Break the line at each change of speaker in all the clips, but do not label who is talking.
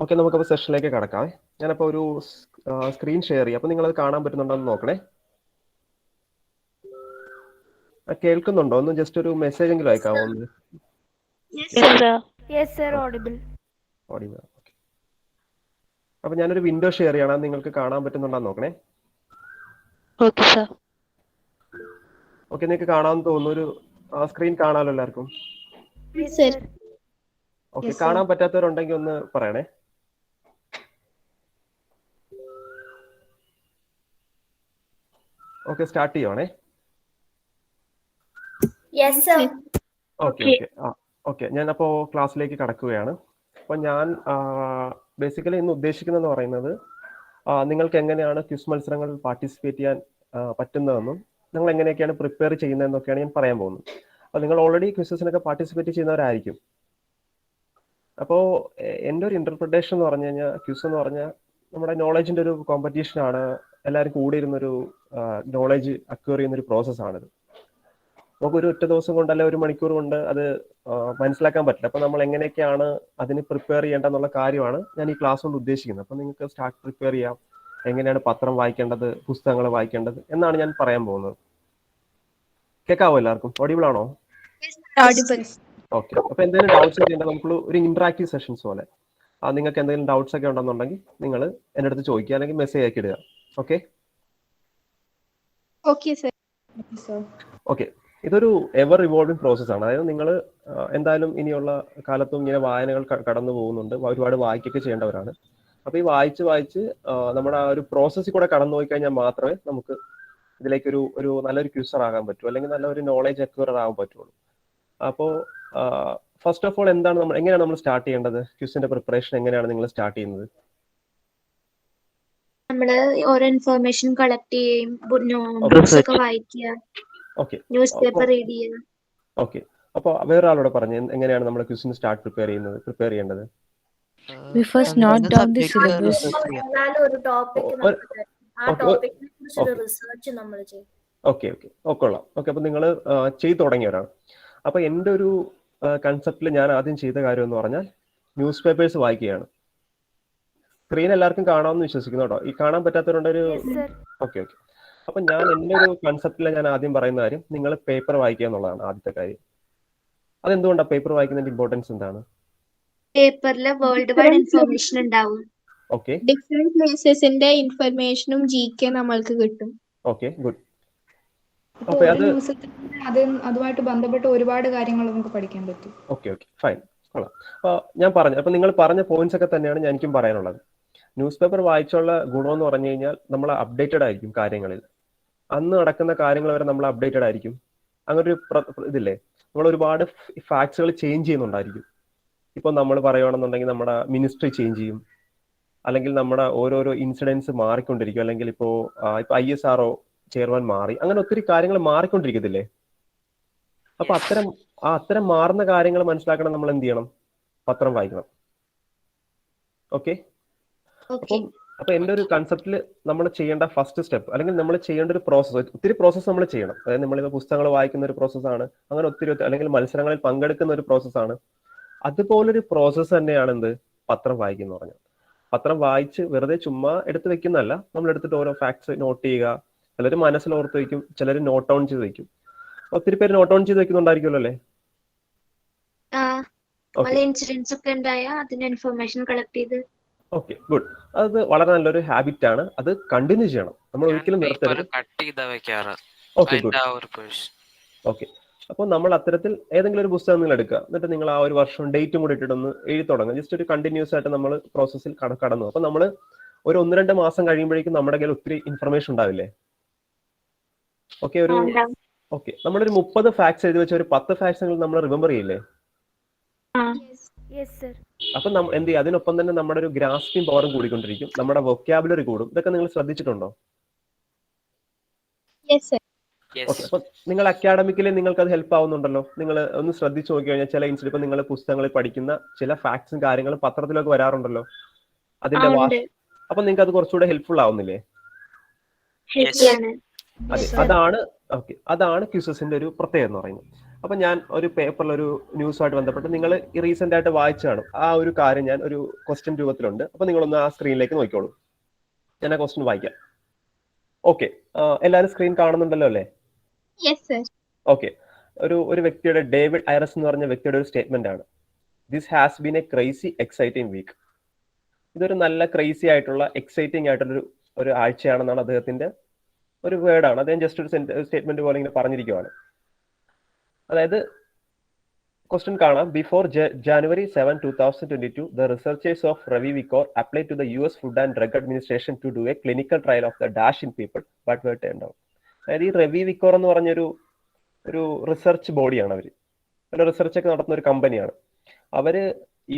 Okay, നമുക്കപ്പോൾ സെഷനിലേക്ക് കടക്കാം. ഞാനപ്പോൾ ഒരു സ്ക്രീൻ ഷെയർ ചെയ്യാം. അപ്പോൾ നിങ്ങളത് കാണാൻ പറ്റുന്നുണ്ടോ എന്ന് നോക്കണേ. കേൾക്കുന്നുണ്ടോ? ഒന്ന് ജസ്റ്റ് ഒരു മെസ്സേജ് എങ്കിലും അയക്കാമോ? ഒന്ന് ഓഡിബിൾ. ഓക്കെ, അപ്പോൾ ഞാനൊരു വിൻഡോ ഷെയർ ചെയ്യണം. നിങ്ങൾക്ക് കാണാൻ പറ്റുന്നുണ്ടോ എന്ന് നോക്കണേ.
Okay sir.
ഓക്കെ, നിങ്ങൾക്ക് കാണാമെന്ന് തോന്നുന്നു. ഒരു സ്ക്രീൻ കാണാമല്ലോ എല്ലാവർക്കും? ഓക്കെ, കാണാൻ പറ്റാത്തവരുണ്ടെങ്കിൽ ഒന്ന് പറയണേ. ഓക്കെ, സ്റ്റാർട്ട് ചെയ്യുവാണേ. ഓക്കെ ഓക്കെ, ഞാൻ അപ്പോൾ ക്ലാസ്സിലേക്ക് കടക്കുകയാണ്. അപ്പോൾ ഞാൻ ബേസിക്കലി ഇന്ന് ഉദ്ദേശിക്കുന്നതെന്ന് പറയുന്നത് നിങ്ങൾക്ക് എങ്ങനെയാണ് ക്വിസ് മത്സരങ്ങളിൽ പാർട്ടിസിപ്പേറ്റ് ചെയ്യാൻ പറ്റുന്നതെന്നും നിങ്ങൾ എങ്ങനെയൊക്കെയാണ് പ്രിപ്പയർ ചെയ്യുന്നതെന്നൊക്കെയാണ് ഞാൻ പറയാൻ പോകുന്നത്. അപ്പോൾ നിങ്ങൾ ഓൾറെഡി ക്വിസസിനൊക്കെ പാർട്ടിസിപ്പേറ്റ് ചെയ്യുന്നവരായിരിക്കും. അപ്പോൾ എൻ്റെ ഒരു ഇന്റർപ്രിട്ടേഷൻ എന്ന് പറഞ്ഞു കഴിഞ്ഞാൽ ക്വിസ് എന്ന് പറഞ്ഞാൽ നമ്മുടെ നോളജിൻ്റെ ഒരു കോമ്പറ്റീഷനാണ്. എല്ലാവരും കൂടി ഇരുന്നൊരു നോളജ് അക്വയർ ചെയ്യുന്നൊരു പ്രോസസ്സാണിത്. നമുക്കൊരു ഒറ്റ ദിവസം കൊണ്ട് അല്ലെ ഒരു മണിക്കൂർ കൊണ്ട് അത് മനസ്സിലാക്കാൻ പറ്റില്ല. അപ്പോൾ നമ്മൾ എങ്ങനെയൊക്കെയാണ് അതിന് പ്രിപ്പയർ ചെയ്യേണ്ടതെന്നുള്ള കാര്യമാണ് ഞാൻ ഈ ക്ലാസ് കൊണ്ട് ഉദ്ദേശിക്കുന്നത്. അപ്പോൾ നിങ്ങൾക്ക് സ്റ്റാർട്ട് പ്രിപ്പയർ ചെയ്യാം, എങ്ങനെയാണ് പത്രം വായിക്കേണ്ടത്, പുസ്തകങ്ങൾ വായിക്കേണ്ടത് എന്നാണ് ഞാൻ പറയാൻ പോകുന്നത്. കേൾക്കാവോ? എല്ലാവർക്കും ഓഡിബിൾ ആണോ? ഓക്കെ, അപ്പോൾ എന്തെങ്കിലും ഡൗട്ട്സ് ഒക്കെ ഉണ്ടെങ്കിൽ നമുക്ക് ഒരു ഇന്ററാക്റ്റീവ് സെഷൻസ് പോലെ നിങ്ങൾക്ക് എന്തെങ്കിലും ഡൗട്ട്സ് ഒക്കെ ഉണ്ടെന്നുണ്ടെങ്കിൽ നിങ്ങൾ എൻ്റെ അടുത്ത് ചോദിക്കുക, അല്ലെങ്കിൽ മെസ്സേജ് ആക്കി ഇടുക. ഓക്കെ ഓക്കെ, ഇതൊരു എവർ റിവോൾവിംഗ് പ്രോസസ്സാണ്. അതായത് നിങ്ങൾ എന്തായാലും ഇനിയുള്ള കാലത്തും ഇങ്ങനെ വായനകൾ കടന്നു പോകുന്നുണ്ട്, ഒരുപാട് വായിക്കൊക്കെ ചെയ്യേണ്ടവരാണ്. അപ്പോൾ ഈ വായിച്ച് നമ്മുടെ ആ ഒരു പ്രോസസ്സിൽ കൂടെ കടന്നു പോയി കഴിഞ്ഞാൽ മാത്രമേ നമുക്ക് ഇതിലേക്ക് ഒരു നല്ലൊരു ക്യൂസർ ആകാൻ പറ്റൂ, അല്ലെങ്കിൽ നല്ലൊരു നോളജ് അക്വയർ ആകാൻ പറ്റുള്ളൂ. അപ്പോൾ ഫസ്റ്റ് ഓഫ് ഓൾ എങ്ങനെയാണ് നമ്മൾ സ്റ്റാർട്ട് ചെയ്യേണ്ടത്? ക്യൂസിന്റെ പ്രിപ്പറേഷൻ എങ്ങനെയാണ് നിങ്ങൾ സ്റ്റാർട്ട് ചെയ്യുന്നത്?
നമ്മള് ഓരോ ഇൻഫർമേഷൻ കളക്ട് ചെയ്യും, ബുക്സ് ഒക്കെ വായിക്കുക, ന്യൂസ് പേപ്പർ റീഡ് ചെയ്യുക.
ഓക്കെ, അപ്പോൾ വേറൊരാളോട് പറഞ്ഞു എങ്ങനെയാണ് നമ്മൾ ക്വിസിന് സ്റ്റാർട്ട് പ്രിപ്പയർ ചെയ്യേണ്ടത്?
We first note down the syllabus.
Okay കൊള്ളാം. ഓക്കെ, അപ്പോൾ നിങ്ങൾ ചെയ്തു തുടങ്ങിയവരാണ്. അപ്പോൾ എൻ്റെ ഒരു കൺസെപ്റ്റിൽ ഞാൻ ആദ്യം ചെയ്ത കാര്യം എന്ന് പറഞ്ഞാൽ ന്യൂസ് പേപ്പേഴ്സ് വായിക്കുകയാണ്. സ്ക്രീൻ എല്ലാവർക്കും കാണാമെന്ന് വിശ്വസിക്കുന്നു കേട്ടോ. ഈ കാണാൻ പറ്റാത്തവരുണ്ടൊരു ഓക്കെ. അപ്പൊ ഞാൻ എൻ്റെ ഒരു കൺസെപ്റ്റിൽ ഞാൻ ആദ്യം പറയുന്ന കാര്യം നിങ്ങൾ പേപ്പർ വായിക്കുക എന്നുള്ളതാണ് ആദ്യത്തെ കാര്യം. അതെന്തുകൊണ്ടാണ് പേപ്പർ വായിക്കുന്നതിന്റെ ഇമ്പോർട്ടൻസ് എന്താണ്?
പേപ്പറിൽ വേൾഡ് വൈഡ് ഇൻഫർമേഷൻ ഉണ്ടാവും.
ഓക്കെ,
ഡിഫറെന്റ് പ്ലേസസിന്റെ ഇൻഫർമേഷനും ജികെ നമ്മൾക്ക് കിട്ടും.
Okay, good.
അപ്പൊ അതുമായിട്ട് ബന്ധപ്പെട്ട ഒരുപാട് കാര്യങ്ങൾ നമുക്ക് പഠിക്കാൻ പറ്റും.
ഓക്കെ ഫൈൻ, കൊള്ളാം. ഞാൻ പറഞ്ഞു, അപ്പൊ നിങ്ങൾ പറഞ്ഞ പോയിന്റ്സ് ഒക്കെ തന്നെയാണ് എനിക്കും പറയാനുള്ളത്. ന്യൂസ് പേപ്പർ വായിച്ചുള്ള ഗുണമെന്ന് പറഞ്ഞു കഴിഞ്ഞാൽ നമ്മൾ അപ്ഡേറ്റഡ് ആയിരിക്കും കാര്യങ്ങളിൽ. അന്ന് നടക്കുന്ന കാര്യങ്ങൾ വരെ നമ്മൾ അപ്ഡേറ്റഡ് ആയിരിക്കും. അങ്ങനെ ഒരു ഇതില്ലേ, നമ്മൾ ഒരുപാട് ഫാക്ട്സുകൾ ചേഞ്ച് ചെയ്യുന്നുണ്ടായിരിക്കും. ഇപ്പൊ നമ്മൾ പറയുകയാണെന്നുണ്ടെങ്കിൽ നമ്മുടെ മിനിസ്ട്രി ചേഞ്ച് ചെയ്യും, അല്ലെങ്കിൽ നമ്മുടെ ഓരോരോ ഇൻസിഡൻസ് മാറിക്കൊണ്ടിരിക്കും, അല്ലെങ്കിൽ ഇപ്പോ ISRO ചെയർമാൻ മാറി, അങ്ങനെ ഒത്തിരി കാര്യങ്ങൾ മാറിക്കൊണ്ടിരിക്കത്തില്ലേ? അപ്പൊ അത്തരം മാറുന്ന കാര്യങ്ങൾ മനസ്സിലാക്കണം, നമ്മൾ എന്ത് ചെയ്യണം? പത്രം വായിക്കണം. ഓക്കെ, അപ്പൊ എൻ്റെ ഒരു കൺസെപ്റ്റിൽ നമ്മൾ ചെയ്യേണ്ട ഫസ്റ്റ് സ്റ്റെപ്പ്, അല്ലെങ്കിൽ നമ്മൾ ചെയ്യേണ്ട ഒരു പ്രോസസ്സ്, ഒത്തിരി പ്രോസസ്സ് നമ്മൾ ചെയ്യണം. അതായത് നമ്മളിപ്പോൾ പുസ്തകങ്ങൾ വായിക്കുന്ന ഒരു പ്രോസസ്സാണ്, അങ്ങനെ ഒത്തിരി, അല്ലെങ്കിൽ മത്സരങ്ങളിൽ പങ്കെടുക്കുന്ന ഒരു പ്രോസസ്സാണ്. അതുപോലൊരു പ്രോസസ്സ് തന്നെയാണ് എന്ത്? പത്രം വായിക്കുന്ന പറഞ്ഞാൽ. പത്രം വായിച്ച് വെറുതെ ചുമ്മാ എടുത്ത് വെക്കുന്നതല്ല, നമ്മൾ എടുത്തിട്ട് ഓരോ ഫാക്ട്സ് നോട്ട് ചെയ്യുക. ചിലർ മനസ്സിൽ ഓർത്ത് വയ്ക്കും, ചിലർ നോട്ട് ഡൗൺ ചെയ്ത് വയ്ക്കും. ഒത്തിരി പേര് നോട്ട് ഡൗൺ ചെയ്ത് വെക്കുന്നുണ്ടായിരിക്കുമല്ലോ അല്ലേ?
ഇൻസിഡൻസ് ഒക്കെ ഉണ്ടായ അതിന്റെ ഇൻഫർമേഷൻ കളക്ട് ചെയ്ത്.
Okay, good. അത് വളരെ നല്ലൊരു ഹാബിറ്റ് ആണ്. അത് കണ്ടിന്യൂ ചെയ്യണം, നമ്മൾ ഒരിക്കലും നിർത്തരുത്. Okay, good. ഓക്കെ, അപ്പോൾ നമ്മൾ അത്തരത്തിൽ ഏതെങ്കിലും ഒരു പുസ്തകം നിങ്ങൾ എടുക്കുക, എന്നിട്ട് നിങ്ങൾ ആ ഒരു വർഷം ഡേറ്റും കൂടി ഇട്ടിട്ടൊന്ന് എഴുതി തുടങ്ങുക. ജസ്റ്റ് ഒരു കണ്ടിന്യൂസ് ആയിട്ട് നമ്മൾ പ്രോസസ്സിൽ കടന്നു. അപ്പൊ നമ്മൾ ഒരു 1-2 മാസം കഴിയുമ്പോഴേക്കും നമ്മുടെ കയ്യിൽ ഒത്തിരി ഇൻഫർമേഷൻ ഉണ്ടാവില്ലേ? ഓക്കെ, നമ്മളൊരു 30 ഫാക്ട്സ് എഴുതി വെച്ച ഒരു 10 ഫാക്ട്സ് നമ്മൾ റിമെമ്പർ ചെയ്യില്ലേ? അപ്പൊ എന്ത് ചെയ്യും? അതിനൊപ്പം തന്നെ നമ്മുടെ ഒരു ഗ്രാസ്പിംഗ് പവറും കൂടിക്കൊണ്ടിരിക്കും, നമ്മുടെ വൊക്കാബുലറി കൂടും. ഇതൊക്കെ നിങ്ങൾ ശ്രദ്ധിച്ചിട്ടുണ്ടോ? ഓക്കെ, അപ്പൊ നിങ്ങൾ അക്കാഡമിക്കലി നിങ്ങൾക്ക് അത് ഹെൽപ്പ് ആവുന്നുണ്ടല്ലോ. നിങ്ങൾ ഒന്ന് ശ്രദ്ധിച്ചു നോക്കി കഴിഞ്ഞാൽ ചില ഇൻസിഡന്റ്, ഇപ്പൊ നിങ്ങൾ പുസ്തകങ്ങളിൽ പഠിക്കുന്ന ചില ഫാക്ട്സും കാര്യങ്ങളും പത്രത്തിലൊക്കെ വരാറുണ്ടല്ലോ, അതിന്റെ അപ്പൊ നിങ്ങൾക്ക് അത് കുറച്ചുകൂടെ ഹെൽപ്ഫുൾ ആവുന്നില്ലേ? അതെ, അതാണ് ക്വിസസിന്റെ ഒരു പ്രത്യേകത എന്ന് പറയുന്നത്. അപ്പൊ ഞാൻ ഒരു പേപ്പറിൽ ഒരു ന്യൂസുമായിട്ട് ബന്ധപ്പെട്ട് നിങ്ങൾ റീസെന്റ് ആയിട്ട് വായിച്ചു കാണും. ആ ഒരു കാര്യം ഞാൻ ഒരു ക്വസ്റ്റ്യൻ രൂപത്തിലുണ്ട്. അപ്പൊ നിങ്ങളൊന്ന് ആ സ്ക്രീനിലേക്ക് നോക്കിക്കോളൂ. ഞാൻ ആ ക്വസ്റ്റ്യൻ വായിക്കാം. ഓക്കെ, എല്ലാവരും സ്ക്രീൻ കാണുന്നുണ്ടല്ലോ അല്ലേ? ഓക്കെ, ഒരു വ്യക്തിയുടെ ഡേവിഡ് ഐറസ് എന്ന് പറഞ്ഞ വ്യക്തിയുടെ ഒരു സ്റ്റേറ്റ്മെന്റ് ആണ്. This has been a crazy exciting week. ഇതൊരു നല്ല ക്രൈസി ആയിട്ടുള്ള എക്സൈറ്റിംഗ് ആയിട്ടുള്ള ഒരു ആഴ്ചയാണെന്നാണ് അദ്ദേഹത്തിന്റെ ഒരു വേർഡാണ്. അദ്ദേഹം ജസ്റ്റ് ഒരു സ്റ്റേറ്റ്മെന്റ് പോലെ ഇങ്ങനെ പറഞ്ഞിരിക്കുവാണ്. അതായത് ക്വസ്റ്റ്യൻ കാണാം. Before January 7, 2022 the researchers of Revivicor applied to the US food and drug administration to do a clinical trial of the dash in people but were turned out. അതായത് ഈ റെവിവിക്കോർ എന്ന് പറഞ്ഞൊരു research ബോഡിയാണ്. അവർ research ഒക്കെ നടത്തുന്ന ഒരു കമ്പനിയാണ്. അവര്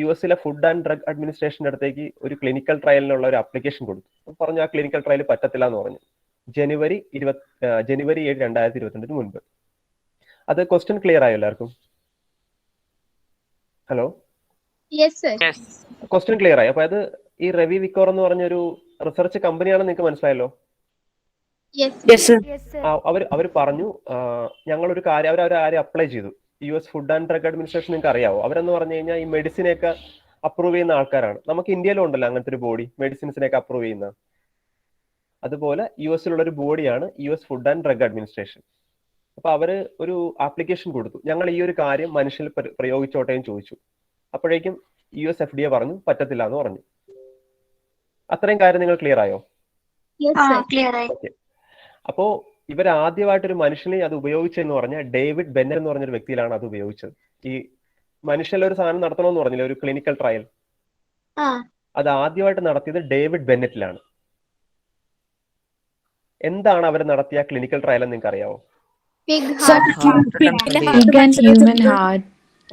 US ഫുഡ് ആൻഡ് ഡ്രഗ് അഡ്മിനിസ്ട്രേഷന്റെ അടുത്തേക്ക് ഒരു ക്ലിനിക്കൽ ട്രയലിനുള്ള ഒരു ആപ്ലിക്കേഷൻ കൊടുത്തു. പറഞ്ഞു ആ ക്ലിനിക്കൽ ട്രയൽ പറ്റത്തില്ല എന്ന് പറഞ്ഞു. ജനുവരി 7, 2022 മുൻപ്. അത് ക്വസ്റ്റ്യൻ ക്ലിയർ ആയോ എല്ലാവർക്കും? ഹലോ, ക്വസ്റ്റ്യൻ ക്ലിയർ ആയി? അപ്പൊ അത് ഈ റെവിവിക്കോർ എന്ന് പറഞ്ഞൊരു റിസർച്ച് കമ്പനിയാണെന്ന് നിങ്ങൾക്ക് മനസ്സിലായല്ലോ? അവർ പറഞ്ഞു ഞങ്ങളൊരു കാര്യം അവരാരും അപ്ലൈ ചെയ്തു. US food and drug administration നിങ്ങൾക്ക് അറിയാവോ? അവരെന്ന് പറഞ്ഞു കഴിഞ്ഞാൽ ഈ മെഡിസിനെയൊക്കെ അപ്രൂവ് ചെയ്യുന്ന ആൾക്കാരാണ്. നമുക്ക് ഇന്ത്യയിലും ഉണ്ടല്ലോ അങ്ങനത്തെ ഒരു ബോഡി, മെഡിസിൻസിനെയൊക്കെ അപ്രൂവ് ചെയ്യുന്ന. അതുപോലെ US ഒരു ബോഡിയാണ് US food and drug administration. അപ്പൊ അവര് ഒരു ആപ്ലിക്കേഷൻ കൊടുത്തു, ഞങ്ങൾ ഈ ഒരു കാര്യം മനുഷ്യരിൽ പ്രയോഗിച്ചോട്ടേന്ന് ചോദിച്ചു. അപ്പോഴേക്കും US FDA പറഞ്ഞു പറ്റത്തില്ല എന്ന് പറഞ്ഞു. അത്രയും കാര്യം നിങ്ങൾ ക്ലിയർ ആയോ? ഓക്കെ. അപ്പോ ഇവർ ആദ്യമായിട്ടൊരു മനുഷ്യനെ അത് ഉപയോഗിച്ചെന്ന് പറഞ്ഞാൽ ഡേവിഡ് ബെന്നർ എന്ന് പറഞ്ഞൊരു വ്യക്തിയിലാണ് അത് ഉപയോഗിച്ചത്. ഈ മനുഷ്യരിൽ ഒരു സാധനം നടത്തണമെന്ന് പറഞ്ഞില്ല, ഒരു ക്ലിനിക്കൽ ട്രയൽ, അത് ആദ്യമായിട്ട് നടത്തിയത് ഡേവിഡ് ബെന്നറ്റിലാണ്. എന്താണ് അവർ നടത്തിയ ക്ലിനിക്കൽ ട്രയൽ എന്ന് നിങ്ങൾക്ക് അറിയാവോ?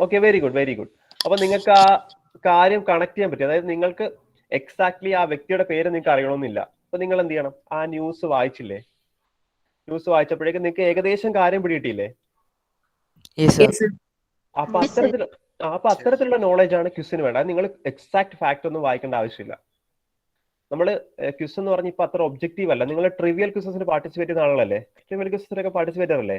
Okay, very good. അപ്പൊ നിങ്ങൾക്ക് ആ കാര്യം കണക്ട് ചെയ്യാൻ പറ്റും. അതായത് നിങ്ങൾക്ക് എക്സാക്ട്ലി ആ വ്യക്തിയുടെ പേര് നിങ്ങൾക്ക് അറിയണമെന്നില്ല. അപ്പൊ നിങ്ങൾ എന്ത് ചെയ്യണം? ആ ന്യൂസ് വായിച്ചില്ലേ? ന്യൂസ് വായിച്ചപ്പോഴേക്കും നിങ്ങൾക്ക് ഏകദേശം കാര്യം പിടിയിട്ടില്ലേ? അപ്പൊ അത്തരത്തിലുള്ള നോളജ് ആണ് ക്വിസിന് വേണ്ടത്. നിങ്ങൾ എക്സാക്ട് ഫാക്ട് ഒന്നും വായിക്കേണ്ട ആവശ്യമില്ല. നമ്മള് ക്വിസ് എന്ന് പറഞ്ഞ ഇപ്പൊ അത്ര ഒബ്ജക്റ്റീവ് അല്ല. നിങ്ങൾ ട്രിവിയൽ ക്വിസസിന് പാർട്ടിസിപ്പേറ്റ് ചെയ്യുന്ന ആളുകളല്ലേ? ട്രിവിയൽ ക്വിസസിനൊക്കെ പാർട്ടിസിപ്പേറ്റ് അല്ലേ?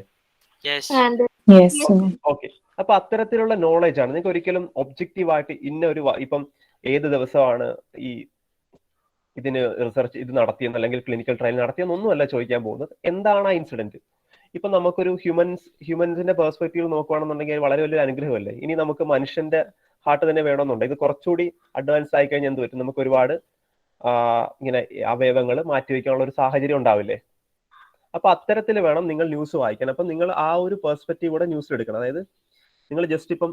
ഓക്കെ. അപ്പൊ അത്തരത്തിലുള്ള നോളജ് ആണ്. നിങ്ങൾക്ക് ഒരിക്കലും ഒബ്ജക്റ്റീവ് ആയിട്ട് ഇന്ന ഒരു ഇപ്പം ഏത് ദിവസമാണ് ഈ ഇതിന് റിസർച്ച് ഇത് നടത്തിയെന്ന് അല്ലെങ്കിൽ ക്ലിനിക്കൽ ട്രയൽ നടത്തിയെന്നൊന്നും അല്ല ചോദിക്കാൻ പോകുന്നത്. എന്താണ് ആ ഇൻസിഡന്റ്? ഇപ്പൊ നമുക്കൊരു ഹ്യൂമൻസിന്റെ പെർസ്പെക്റ്റീവ് നോക്കുകയാണെന്നുണ്ടെങ്കിൽ വളരെ വലിയൊരു അനുഗ്രഹമല്ലേ. ഇനി നമുക്ക് മനുഷ്യന്റെ ഹാർട്ട് തന്നെ വേണമെന്നുണ്ടെങ്കിൽ ഇത് കുറച്ചുകൂടി അഡ്വാൻസ് ആയി കഴിഞ്ഞാൽ എന്ത് പറ്റും? നമുക്ക് ഒരുപാട് ഇങ്ങനെ അവയവങ്ങൾ മാറ്റിവെക്കാനുള്ള ഒരു സാഹചര്യം ഉണ്ടാവില്ലേ? അപ്പൊ അത്തരത്തിൽ വേണം നിങ്ങൾ ന്യൂസ് വായിക്കാൻ. അപ്പൊ നിങ്ങൾ ആ ഒരു പെർസ്പെക്റ്റീവോടെ ന്യൂസ് എടുക്കണം. അതായത് നിങ്ങൾ ജസ്റ്റ് ഇപ്പം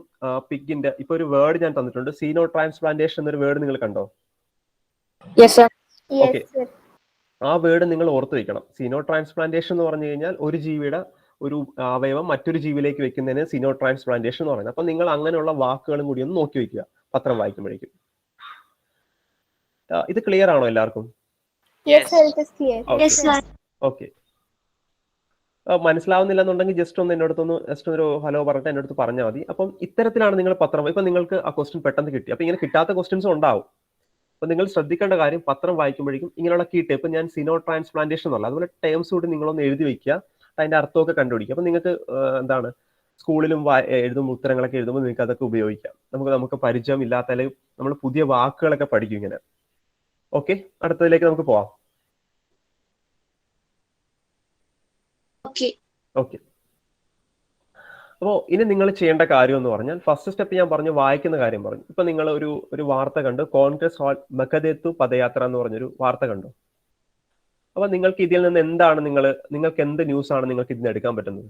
പിഗിന്റെ ഇപ്പൊ ഒരു വേർഡ് ഞാൻ തന്നിട്ടുണ്ട്, സീനോ ട്രാൻസ്പ്ലാന്റേഷൻ എന്നൊരു വേർഡ് നിങ്ങൾ കണ്ടോ? ഓക്കെ, ആ വേർഡ് നിങ്ങൾ ഓർത്ത് വെക്കണം. സീനോ ട്രാൻസ്പ്ലാന്റേഷൻ എന്ന് പറഞ്ഞു കഴിഞ്ഞാൽ ഒരു ജീവിയുടെ ഒരു അവയവം മറ്റൊരു ജീവിയിലേക്ക് വെക്കുന്നതിന് സീനോ ട്രാൻസ്പ്ലാന്റേഷൻ എന്ന് പറയുന്നത്. അപ്പൊ നിങ്ങൾ അങ്ങനെയുള്ള വാക്കുകളും കൂടി ഒന്ന് നോക്കി വെക്കുക പത്രം വായിക്കുമ്പോഴേക്കും. ഇത് ക്ലിയർ ആണോ എല്ലാവർക്കും? ഓക്കെ. മനസ്സിലാവുന്നില്ല എന്നുണ്ടെങ്കിൽ ജസ്റ്റ് ഒരു ഹലോ പറഞ്ഞിട്ട് എൻ്റെ അടുത്ത് പറഞ്ഞാൽ മതി. അപ്പം ഇത്തരത്തിലാണ് നിങ്ങൾ പത്രം. ഇപ്പൊ നിങ്ങൾക്ക് ആ ക്വസ്റ്റ്യൻ പെട്ടെന്ന് കിട്ടി. അപ്പൊ ഇങ്ങനെ കിട്ടാത്ത ക്വസ്റ്റ്യൻസും ഉണ്ടാവും. അപ്പൊ നിങ്ങൾ ശ്രദ്ധിക്കേണ്ട കാര്യം പത്രം വായിക്കുമ്പോഴേക്കും ഇങ്ങനെയുള്ള കീ ടൈപ്പ്, ഞാൻ സീനോ ട്രാൻസ്പ്ലാന്റേഷൻ എന്നല്ല, അതുപോലെ ടേംസ് കൂടി നിങ്ങളൊന്ന് എഴുതി വെക്കുക, അതിന്റെ അർത്ഥമൊക്കെ കണ്ടുപിടിക്കുക. അപ്പൊ നിങ്ങൾക്ക് എന്താണ് സ്കൂളിലും എഴുതുമ്പോൾ ഉത്തരങ്ങളൊക്കെ എഴുതുമ്പോൾ നിങ്ങൾക്ക് അതൊക്കെ ഉപയോഗിക്കാം. നമുക്ക് പരിചയം ഇല്ലാത്ത അല്ലെങ്കിൽ നമ്മൾ പുതിയ വാക്കുകളൊക്കെ പഠിക്കും ഇങ്ങനെ. ഓക്കെ, അടുത്തതിലേക്ക് നമുക്ക് പോവാം. ഓക്കെ. അപ്പോ ഇനി നിങ്ങൾ ചെയ്യേണ്ട കാര്യം എന്ന് പറഞ്ഞാൽ ഫസ്റ്റ് സ്റ്റെപ്പ് ഞാൻ പറഞ്ഞു, വായിക്കുന്ന കാര്യം പറഞ്ഞു. ഇപ്പൊ നിങ്ങൾ ഒരു വാർത്ത കണ്ടു, കോൺഗ്രസ് ഹാൾ മെക്കദേത്തു പദയാത്ര എന്ന് പറഞ്ഞൊരു വാർത്ത കണ്ടു. അപ്പൊ നിങ്ങൾക്ക് ഇതിൽ നിന്ന് എന്താണ് നിങ്ങൾക്ക് എന്ത് ന്യൂസ് ആണ് നിങ്ങൾക്ക് ഇതിന് എടുക്കാൻ പറ്റുന്നത്?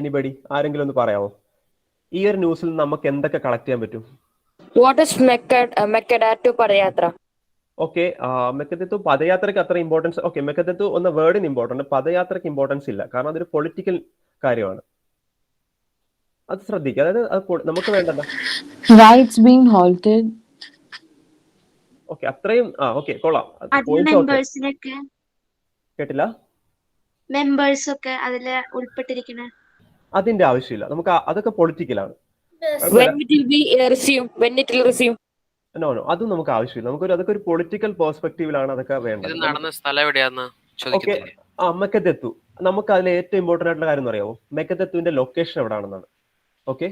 എനിബഡി, ആരെങ്കിലും ഒന്ന് പറയാമോ? ഈ ഒരു ന്യൂസിൽ നമുക്ക് എന്തൊക്കെ കളക്ട് ചെയ്യാൻ പറ്റും?
മെക്കഡാറ്റു പദയാത്ര.
ഓക്കെ, മെക്കദേത്തു പദയാത്രയ്ക്ക് അത്ര ഇമ്പോർട്ടൻസ്. ഓക്കെ, മെക്കദേത്തു എന്ന വേർഡിന് ഇമ്പോർട്ടന്റ്, പദയാത്രയ്ക്ക് ഇമ്പോർട്ടൻസ് ഇല്ല. കാരണം അതൊരു പൊളിറ്റിക്കൽ കാര്യമാണ്. അത് ശ്രദ്ധിക്കുക. അതായത് നമുക്ക് വേണ്ടല്ല. ഓക്കെ, അത്രയും ഓക്കെ, കൊള്ളാം. കേട്ടില്ല?
മെമ്പേഴ്സ് ഒക്കെ അതില് ഉൾപ്പെട്ടിരിക്കണ
അതിന്റെ ആവശ്യമില്ല. നമുക്ക് അതൊക്കെ പൊളിറ്റിക്കലാണ്. നോ, അതും നമുക്ക് ആവശ്യമില്ല. അതൊക്കെ ഒരു പൊളിറ്റിക്കൽ പെർസ്പെക്റ്റീവിലാണ് അതൊക്കെ വേണ്ടത്.
നടന്ന സ്ഥലം എവിടെയാന്ന്
ഓക്കെ, മെക്കദേത്തു നമുക്ക് അതിൽ ഏറ്റവും ഇമ്പോർട്ടൻ്റ് ആയിട്ടുള്ള കാര്യം എന്ന് അറിയാമോ? മെഗതത്വത്തിന്റെ ലൊക്കേഷൻ എവിടെയാണെന്നാണ്. ഓക്കെ,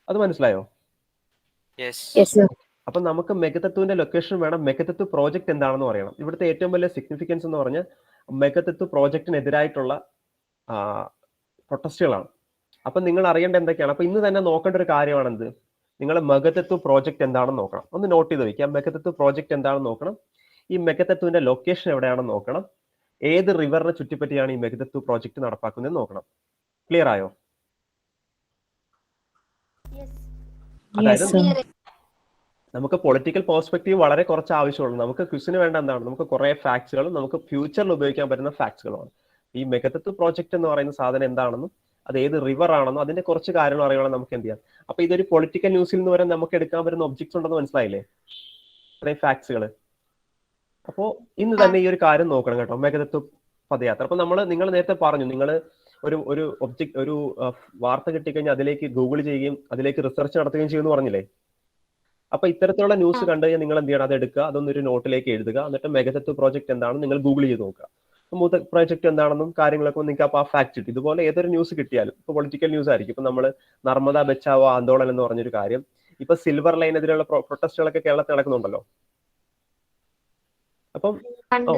അത് മനസ്സിലായോ? അപ്പൊ നമുക്ക് മെഗതത്വത്തിന്റെ ലൊക്കേഷൻ വേണം. മെഗതത്വ പ്രോജക്റ്റ് എന്താണെന്ന് പറയണം. ഇവിടുത്തെ ഏറ്റവും വലിയ സിഗ്നിഫിക്കൻസ് എന്ന് പറഞ്ഞാൽ മെഗതത്വ പ്രോജക്റ്റിനെതിരായിട്ടുള്ള പ്രൊട്ടസ്റ്റുകളാണ്. അപ്പൊ നിങ്ങൾ അറിയേണ്ട എന്തൊക്കെയാണ്? അപ്പൊ ഇന്ന് തന്നെ നോക്കേണ്ട ഒരു കാര്യമാണെന്ത്? നിങ്ങൾ മെഗതത്വ പ്രോജക്റ്റ് എന്താണെന്ന് നോക്കണം. ഒന്ന് നോട്ട് ചെയ്ത് വെക്കാം. മെഗതത്വ പ്രോജക്റ്റ് എന്താണെന്ന് നോക്കണം. ഈ മെഗതത്വത്തിന്റെ ലൊക്കേഷൻ എവിടെയാണെന്ന് നോക്കണം. ഏത് റിവറിനെ ചുറ്റിപ്പറ്റിയാണ് ഈ മെഗതത്വ പ്രോജക്റ്റ് നടപ്പാക്കുന്നത് നോക്കണം. ക്ലിയർ ആയോ? അതായത് നമുക്ക് പൊളിറ്റിക്കൽ പെർസ്പെക്റ്റീവ് വളരെ കുറച്ച് ആവശ്യമുള്ളൂ. നമുക്ക് ക്വിസിന് വേണ്ട എന്താണ്? നമുക്ക് കുറെ ഫാക്ട്സുകളും നമുക്ക് ഫ്യൂച്ചറിൽ ഉപയോഗിക്കാൻ പറ്റുന്ന ഫാക്ട്സുകളുമാണ്. ഈ മെഗതത്വ പ്രോജക്റ്റ് എന്ന് പറയുന്ന സാധനം എന്താണെന്നും അത് ഏത് റിവർ ആണെന്നും അതിന്റെ കുറച്ച് കാര്യങ്ങൾ അറിയണം. നമുക്ക് എന്ത് ചെയ്യാം? അപ്പൊ ഇതൊരു പൊളിറ്റിക്കൽ ന്യൂസിൽ നിന്ന് വരെ നമുക്ക് എടുക്കാൻ പറ്റുന്ന ഒബ്ജക്ട്സ് ഉണ്ടെന്ന് മനസ്സിലായില്ലേ? ഇത്രയും ഫാക്ട്സുകൾ. അപ്പോ ഇന്ന് തന്നെ ഈ ഒരു കാര്യം നോക്കണം കേട്ടോ, മെഗതത്വ പദയാത്ര. അപ്പൊ നിങ്ങൾ നേരത്തെ പറഞ്ഞു, നിങ്ങൾ ഒരു ഒബ്ജക്ട് ഒരു വാർത്ത കിട്ടിക്കഴിഞ്ഞാൽ അതിലേക്ക് ഗൂഗിൾ ചെയ്യുകയും അതിലേക്ക് റിസർച്ച് നടത്തുകയും ചെയ്യുമെന്ന് പറഞ്ഞില്ലേ? അപ്പൊ ഇത്തരത്തിലുള്ള ന്യൂസ് കണ്ടു കഴിഞ്ഞാൽ നിങ്ങൾ എന്ത് ചെയ്യണം? അത് എടുക്കുക, അതൊന്നൊരു നോട്ടിലേക്ക് എഴുതുക. എന്നിട്ട് മെഗതത്വ പ്രോജക്റ്റ് എന്താണെന്ന് നിങ്ങൾ ഗൂഗിൾ ചെയ്ത് നോക്കുക. മൂത്ത പ്രോജക്റ്റ് എന്താണെന്നും കാര്യങ്ങളൊക്കെ നിങ്ങൾക്ക് അപ്പൊ ആ ഫാക്ട് കിട്ടും. ഇതുപോലെ ഏതൊരു ന്യൂസ് കിട്ടിയാലും ഇപ്പൊ പൊളിറ്റിക്കൽ ന്യൂസ് ആയിരിക്കും. ഇപ്പൊ നമ്മൾ നർമ്മദ ബച്ചാവോ ആന്തോളൻ എന്ന് പറഞ്ഞൊരു കാര്യം, ഇപ്പൊ സിൽവർ ലൈനെതിരെയുള്ള പ്രൊട്ടസ്റ്റുകളൊക്കെ കേരളത്തിൽ നടക്കുന്നുണ്ടല്ലോ. അപ്പം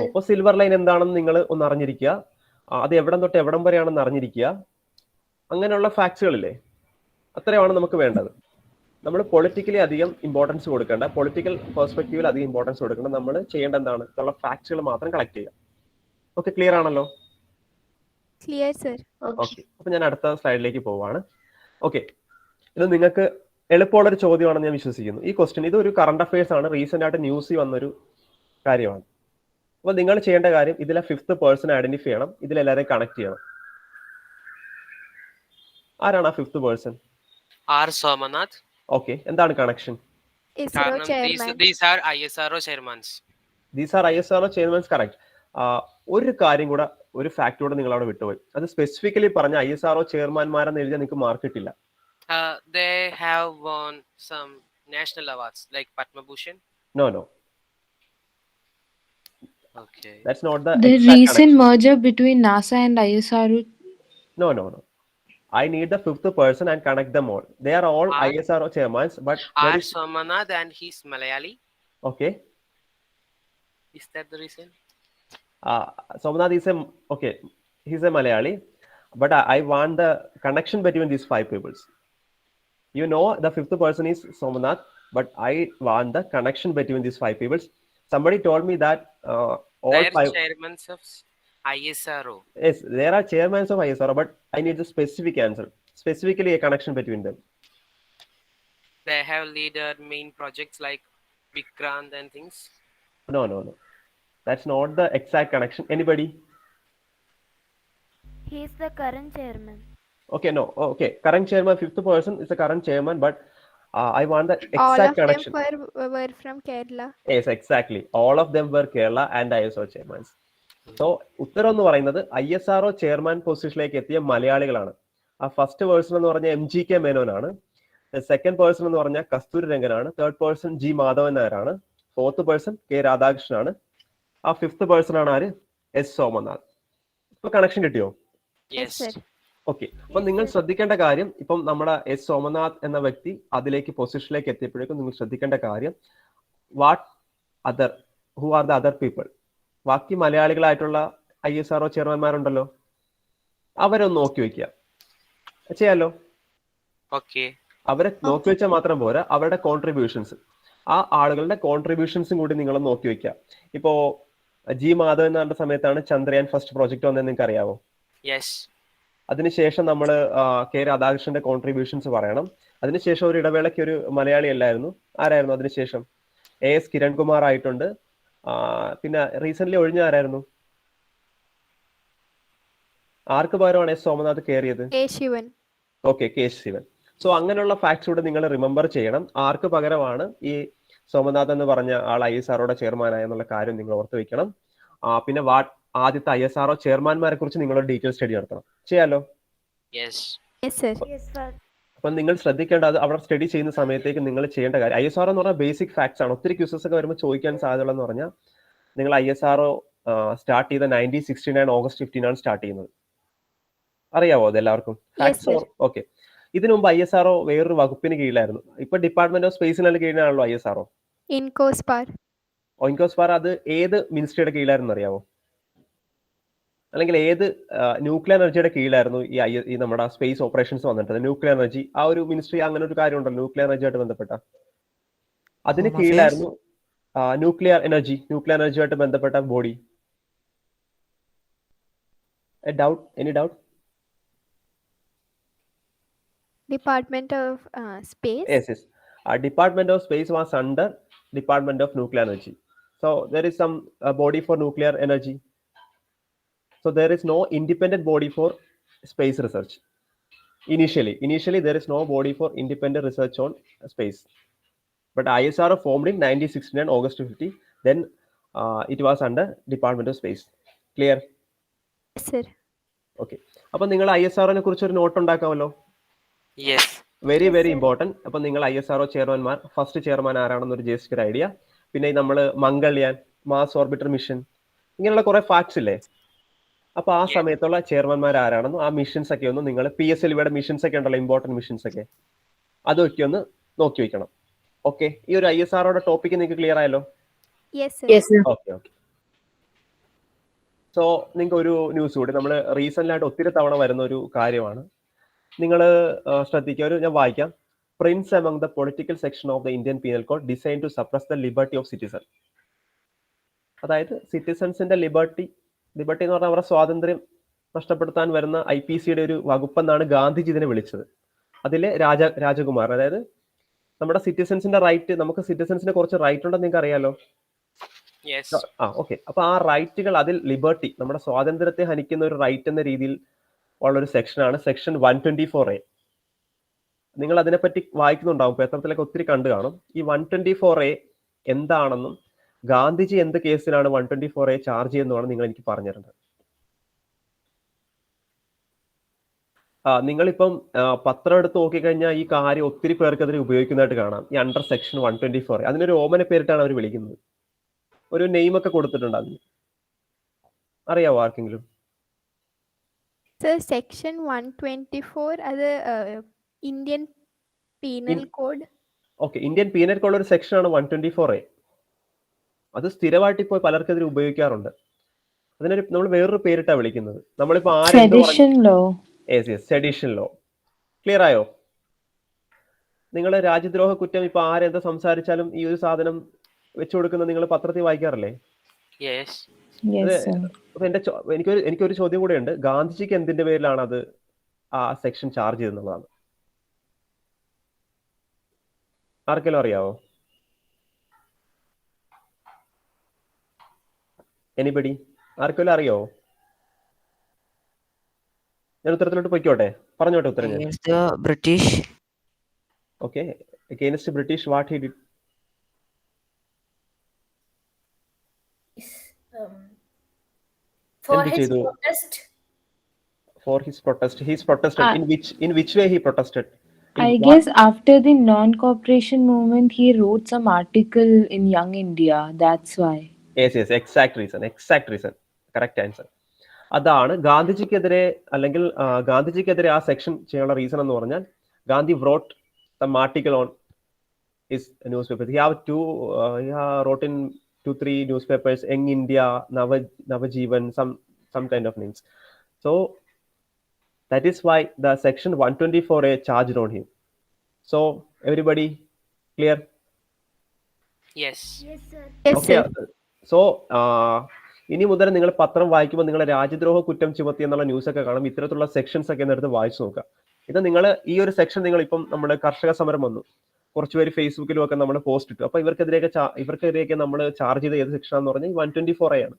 ഇപ്പൊ സിൽവർ ലൈൻ എന്താണെന്ന് നിങ്ങൾ ഒന്ന് അറിഞ്ഞിരിക്കുക. അത് എവിടം തൊട്ട് എവിടം വരെയാണെന്ന് അറിഞ്ഞിരിക്കുക. അങ്ങനെയുള്ള ഫാക്ട്സുകളില്ലേ, അത്രയാണ് നമുക്ക് വേണ്ടത്. നമ്മൾ പൊളിറ്റിക്കലി അധികം ഇമ്പോർട്ടൻസ് കൊടുക്കേണ്ട, പൊളിറ്റിക്കൽ പെർസ്പെക്റ്റീവിൽ അധികം ഇമ്പോർട്ടൻസ് കൊടുക്കേണ്ട. നമ്മൾ ചെയ്യേണ്ട എന്താണ്? ഉള്ള ഫാക്ട്സുകൾ മാത്രം കളക്ട് ചെയ്യുക. ഓക്കെ, ക്ലിയർ ആണല്ലോ?
Clear sir.
ഓക്കെ, അപ്പൊ ഞാൻ അടുത്ത സ്ലൈഡിലേക്ക് പോവാണ്. ഓക്കെ, ഇത് നിങ്ങൾക്ക് എളുപ്പമുള്ളൊരു ചോദ്യമാണെന്ന് ഞാൻ വിശ്വസിക്കുന്നു. ഈ ക്വസ്റ്റ്യൻ ഇതൊരു കറണ്ട് അഫയേഴ്സ് ആണ്, റീസെന്റ് ആയിട്ട് ന്യൂസിൽ വന്നൊരു കാര്യമാണ്. അപ്പൊ നിങ്ങൾ ചെയ്യേണ്ട കാര്യം ഇതിലെ 5th പേഴ്സൺ ഐഡന്റിഫൈ ചെയ്യണം. ഇതിലെല്ലാവരെയും കണക്ട് ചെയ്യണം. ആരാണ് ആ 5th person?
R Somanath.
Okay, എന്താണ് connection?
These are ISRO chairmans.
These are ISRO chairmans, correct. ഒരു കാര്യം കൂടെ, ഒരു ഫാക്ട് കൂടെ നിങ്ങൾ അവിടെ വിട്ടുപോയി. അത് സ്പെസിഫിക്കലി പറഞ്ഞ ISRO ചെയർമാൻമാരെന്ന് എഴുതിയാൽ നിങ്ങൾക്ക് മാർക്ക് കിട്ടില്ല.
They have won some national awards like Padma Bhushan.
No.
Okay.
That's not the
recent
connection.
merger between NASA and ISRO.
No. I need the 5th person and connect them all. They are all ISRO chairmans, but
R. Somanath and he's Malayali.
Okay.
Is that the reason?
Somanath is he's a Malayali, but I want the connection between these 5 people. You know, the 5th person is Somanath, but I want the connection between these 5 people. Somebody told me that all
They're
5
chairmen of ISRO.
Yes, there are chairmen of ISRO, but I need the specific answer. Specifically, a connection between them.
They have leader main projects like Vikrant and things.
No. That's not the exact connection. Anybody?
He is the current chairman.
Okay, no. Okay, current chairman, 5th person is the current chairman, but I want the exact connection.
All of them were from Kerala.
Yes, exactly. All of them were Kerala and ISRO chairmans. So, ഉത്തരം എന്ന് പറയുന്നത് ISRO chairman പൊസിഷനിലേക്ക് എത്തിയ മലയാളികളാണ്. ആ first person എന്ന് പറഞ്ഞാൽ MGK മേനോനാണ്. Second person എന്ന് പറഞ്ഞാൽ കസ്തൂരി രംഗനാണ്. തേർഡ് പേഴ്സൺ G മാധവൻ നായരാണ്. 4th person K രാധാകൃഷ്ണനാണ്. ആ 5th പേഴ്സൺ ആണ് ആര്? S സോമനാഥ്. ഇപ്പൊ കണക്ഷൻ കിട്ടിയോ?
Yes.
ഓക്കെ, അപ്പൊ നിങ്ങൾ ശ്രദ്ധിക്കേണ്ട കാര്യം, ഇപ്പം നമ്മുടെ S സോമനാഥ് എന്ന വ്യക്തി അതിലേക്ക് പൊസിഷനിലേക്ക് എത്തിയപ്പോഴേക്കും നിങ്ങൾ ശ്രദ്ധിക്കേണ്ട കാര്യം, who are the other people? ബാക്കി മലയാളികളായിട്ടുള്ള ISRO ചെയർമാൻമാരുണ്ടല്ലോ, അവരൊന്ന് നോക്കി വെക്കുക. ചെയ്യാലോ?
Okay.
അവരെ നോക്കി വെച്ചാൽ മാത്രം പോരാ, അവരുടെ കോൺട്രിബ്യൂഷൻസ്, ആ ആളുകളുടെ കോൺട്രിബ്യൂഷൻസും കൂടി നിങ്ങൾ നോക്കി വെക്കുക. ഇപ്പോ G മാധവൻ എന്ന് പറഞ്ഞ സമയത്താണ് ചന്ദ്രയാൻ ഫസ്റ്റ് പ്രോജക്റ്റ് വന്നതെന്ന് നിങ്ങൾക്ക് അറിയാവോ?
Yes.
അതിനുശേഷം നമ്മൾ K രാധാകൃഷ്ണന്റെ കോൺട്രിബ്യൂഷൻസ് പറയണം. അതിനുശേഷം ഒരു ഇടവേളയ്ക്ക് ഒരു മലയാളി അല്ലായിരുന്നു, ആരായിരുന്നു അതിനുശേഷം? AS കിരൺകുമാർ ആയിട്ടുണ്ട്. പിന്നെ റീസെന്റ് ഒഴിഞ്ഞ ആരായിരുന്നു? ആർക്ക് പകരമാണ് S സോമനാഥ് കയറിയത്?
Sivan.
Okay, K Sivan. So അങ്ങനെയുള്ള ഫാക്ട്സ് കൂടെ നിങ്ങൾ റിമെമ്പർ ചെയ്യണം. ആർക്ക് പകരമാണ് ഈ സോമനാഥ് എന്ന് പറഞ്ഞ ആൾ ISROയുടെ ചെയർമാനായ എന്നുള്ള കാര്യം നിങ്ങൾ ഓർത്ത് വെക്കണം. പിന്നെ ആദ്യത്തെ ISRO ചെയർമാൻമാരെ കുറിച്ച് നിങ്ങളൊരു ഡീറ്റെയിൽ സ്റ്റഡി നടത്തണം. ചെയ്യാലോ?
Yes.
Yes, sir.
അപ്പൊ നിങ്ങൾ ശ്രദ്ധിക്കേണ്ടത് അവിടെ സ്റ്റഡി ചെയ്യുന്ന സമയത്തേക്ക് നിങ്ങൾ ചെയ്യേണ്ട കാര്യം, ISRO എന്ന് പറഞ്ഞാൽ ബേസിക് ഫാക്ട്സ് ആണ്. ഒത്തിരി ക്യൂസസ് ഒക്കെ വരുമ്പോൾ ചോദിക്കാൻ സാധ്യതയുള്ളതെന്ന് പറഞ്ഞാൽ നിങ്ങൾ ISRO സ്റ്റാർട്ട് ചെയ്ത 1969 ഓഗസ്റ്റ് 15 ആണ് സ്റ്റാർട്ട് ചെയ്യുന്നത്. അറിയാവോ അത് എല്ലാവർക്കും?
sir.
ഓക്കെ. ഇതിനു മുമ്പ് ISRO വേറൊരു വകുപ്പിന് കീഴിലായിരുന്നു. ഇപ്പൊ department of സ്പേസിന് കീഴിലാണല്ലോ ISRO.
Incospar.
INCOSPAR അത് ഏത് മിനിസ്ട്രിയുടെ കീഴിലായിരുന്നു അറിയാവോ? അല്ലെങ്കിൽ ഏത് ന്യൂക്ലിയർ എനർജിയുടെ കീഴിലായിരുന്നു ഈ നമ്മുടെ സ്പേസ് ഓപ്പറേഷൻസ് വന്നിട്ട്? ന്യൂക്ലിയർ എനർജി ആ ഒരു മിനിസ്ട്രി, അങ്ങനെ ഒരു കാര്യം ഉണ്ടല്ലോ ന്യൂക്ലിയർ എനർജിയായിട്ട് ബന്ധപ്പെട്ട, അതിന് കീഴിലായിരുന്നു ന്യൂക്ലിയർ എനർജിയായിട്ട് ബന്ധപ്പെട്ട body. Any doubt?
Department of Space.
Yes. Department of Space was under Department of Nuclear Energy. So there is some body for nuclear energy. So there is no independent body for space research. Initially there is no body for independent research on space. But ISRO formed in 1969 August 50. Then it was under Department of Space. Clear?
Yes, sir.
Okay. അപ്പോൾ നിങ്ങൾ ISRO-നെ കുറിച്ച് ഒരു not ഉണ്ടാക്കാമല്ലോ.
Yes.
Very important. അപ്പൊ നിങ്ങൾ ISRO ചെയർമാൻമാർ, first chairman ആരാണെന്ന് ഒരു just ഒരു idea. പിന്നെ നമ്മൾ മംഗൾയാൻ, മാസ് ഓർബിറ്റർ മിഷൻ, ഇങ്ങനെയുള്ള കുറെ ഫാക്ട്സ് ഇല്ലേ? അപ്പൊ ആ സമയത്തുള്ള ചെയർമാൻമാർ ആരാണെന്നും ആ മിഷൻസ് ഒക്കെ ഒന്ന് നിങ്ങൾ PSLVയുടെ മിഷൻസ് ഒക്കെ ഉണ്ടല്ലോ, ഇമ്പോർട്ടന്റ് മിഷൻസ് ഒക്കെ, അതൊക്കെ ഒന്ന് നോക്കി വെക്കണം. ഓക്കെ, ഈ ഒരു ISROയുടെ ടോപ്പിക്ക് നിങ്ങൾക്ക് ക്ലിയർ ആയല്ലോ?
Yes, sir.
ഓക്കെ. സോ നിങ്ങൾക്ക് ഒരു ന്യൂസ് കൂടി, നമ്മൾ റീസെന്റ് ആയിട്ട് ഒത്തിരി തവണ വരുന്ന ഒരു കാര്യമാണ്. നിങ്ങൾ ശ്രദ്ധിക്കുക, ഞാൻ വായിക്കാം. Prince among the political section of the Indian Penal Code designed to suppress the liberty of citizen. അതായത് സിറ്റിസൺസിന്റെ ലിബർട്ടി എന്ന് പറഞ്ഞാൽ അവരുടെ സ്വാതന്ത്ര്യം നഷ്ടപ്പെടുത്താൻ വരുന്ന IPCയുടെ ഒരു വകുപ്പെന്നാണ് ഗാന്ധിജി ഇതിനെ വിളിച്ചത്. അതിലെ രാജകുമാർ, അതായത് നമ്മുടെ സിറ്റിസൺസിന്റെ റൈറ്റ്, നമുക്ക് സിറ്റിസൺസിന് കുറച്ച് റൈറ്റ് ഉണ്ടെന്ന് നിങ്ങൾക്ക് അറിയാലോ. ഓക്കെ. അപ്പൊ ആ റൈറ്റുകൾ, അതിൽ ലിബർട്ടി, നമ്മുടെ സ്വാതന്ത്ര്യത്തെ ഹനിക്കുന്ന ഒരു റൈറ്റ് എന്ന രീതിയിൽ ഉള്ളൊരു സെക്ഷനാണ് സെക്ഷൻ 124A. നിങ്ങൾ അതിനെപ്പറ്റി വായിക്കുന്നുണ്ടാവും, പത്രത്തിലൊക്കെ ഒത്തിരി കണ്ടു കാണും. ഈ 124A എന്താണെന്നും ഗാന്ധിജി എന്ത് കേസിലാണ് 124A ചാർജ് ചെയ്യുന്നതാണ് നിങ്ങൾ എനിക്ക് പറഞ്ഞിരുന്നത്. നിങ്ങളിപ്പം പത്രം എടുത്ത് നോക്കിക്കഴിഞ്ഞാൽ ഈ കാര്യം ഒത്തിരി പേർക്ക് അതിന് ഉപയോഗിക്കുന്നതായിട്ട് കാണാം. ഈ അണ്ടർ സെക്ഷൻ 124A, അതിനൊരു ഓമന പേരിട്ടാണ് അവർ വിളിക്കുന്നത്. ഒരു നെയിം ഒക്കെ കൊടുത്തിട്ടുണ്ട് അതിന്. അറിയാവോ ആർക്കെങ്കിലും?
Sir, section 124 അത് Indian penal code.
Okay, Indian penal code ഒരു സെക്ഷനാണ് 124A. അത് സ്ഥിരമായിട്ട് ഇപ്പോൾ പലർക്കെതിരെ ഉപയോഗിക്കാറുണ്ട്. അതിനൊരു നമ്മൾ വേറൊരു പേരിട്ടാണ് വിളിക്കുന്നത്. നമ്മളിപ്പോ സെഡിഷൻ ലോ. ക്ലിയർ ആയോ? നിങ്ങൾ രാജ്യദ്രോഹ കുറ്റം ഇപ്പൊ ആരെന്താ സംസാരിച്ചാലും ഈ ഒരു സാധനം വെച്ചു കൊടുക്കുന്നത് നിങ്ങൾ പത്രത്തിൽ വായിക്കാറില്ലേ? അപ്പൊ എനിക്കൊരു ചോദ്യം കൂടെ ഉണ്ട്. ഗാന്ധിജിക്ക് എന്തിന്റെ പേരിലാണ് അത് ആ സെക്ഷൻ ചാർജ് ചെയ്തെന്നുള്ളതാണ്. ആർക്കെങ്കിലും അറിയാവോ? എനിബഡി? ആർക്കെങ്കിലും അറിയാവോ? ഞാൻ ഉത്തരത്തിലോട്ട് പൊയ്ക്കോട്ടെ, പറഞ്ഞോട്ടെ ഉത്തരം ഞാൻ.
British.
Okay, against British what he did?
For his protest.
For his protest. He's protested. In which way he protested?
I guess after the non-cooperation movement, he wrote some article in Young India. That's why.
Yes. Exact reason. Correct answer. അതാണ് ഗാന്ധിജിക്കെതിരെ, അല്ലെങ്കിൽ ഗാന്ധിജിക്കെതിരെ ആ section ചെയ്യാനുള്ള reason എന്ന് പറഞ്ഞാൽ, Gandhi wrote some article on his newspaper. He wrote in 2-3 newspapers, Young India, Navajivan, some kind of names. So that is why the section 124A charged on him. So everybody clear?
Yes,
sir.
Okay. So ഇനി മുതൽ നിങ്ങൾ പത്രം വായിക്കുമ്പോൾ നിങ്ങൾ രാജ്യദ്രോഹ കുറ്റം ചുമത്തി എന്നുള്ള ന്യൂസ് ഒക്കെ കാണും. ഇത്തരത്തിലുള്ള സെക്ഷൻസ് ഒക്കെ എടുത്ത് വായിച്ചു നോക്കുക. ഇത് നിങ്ങൾ ഈ ഒരു സെക്ഷൻ, നിങ്ങൾ ഇപ്പം നമ്മുടെ കർഷക സമരം വന്നു, കുറച്ചുപേര് ഫേസ്ബുക്കിലും ഒക്കെ നമ്മൾ പോസ്റ്റ് ഇട്ടു. അപ്പൊ ഇവർക്കെതിരെയൊക്കെ നമ്മൾ ചാർജ് ചെയ്ത ഏത് സെക്ഷൻ എന്ന് പറഞ്ഞാൽ 124A ആണ്.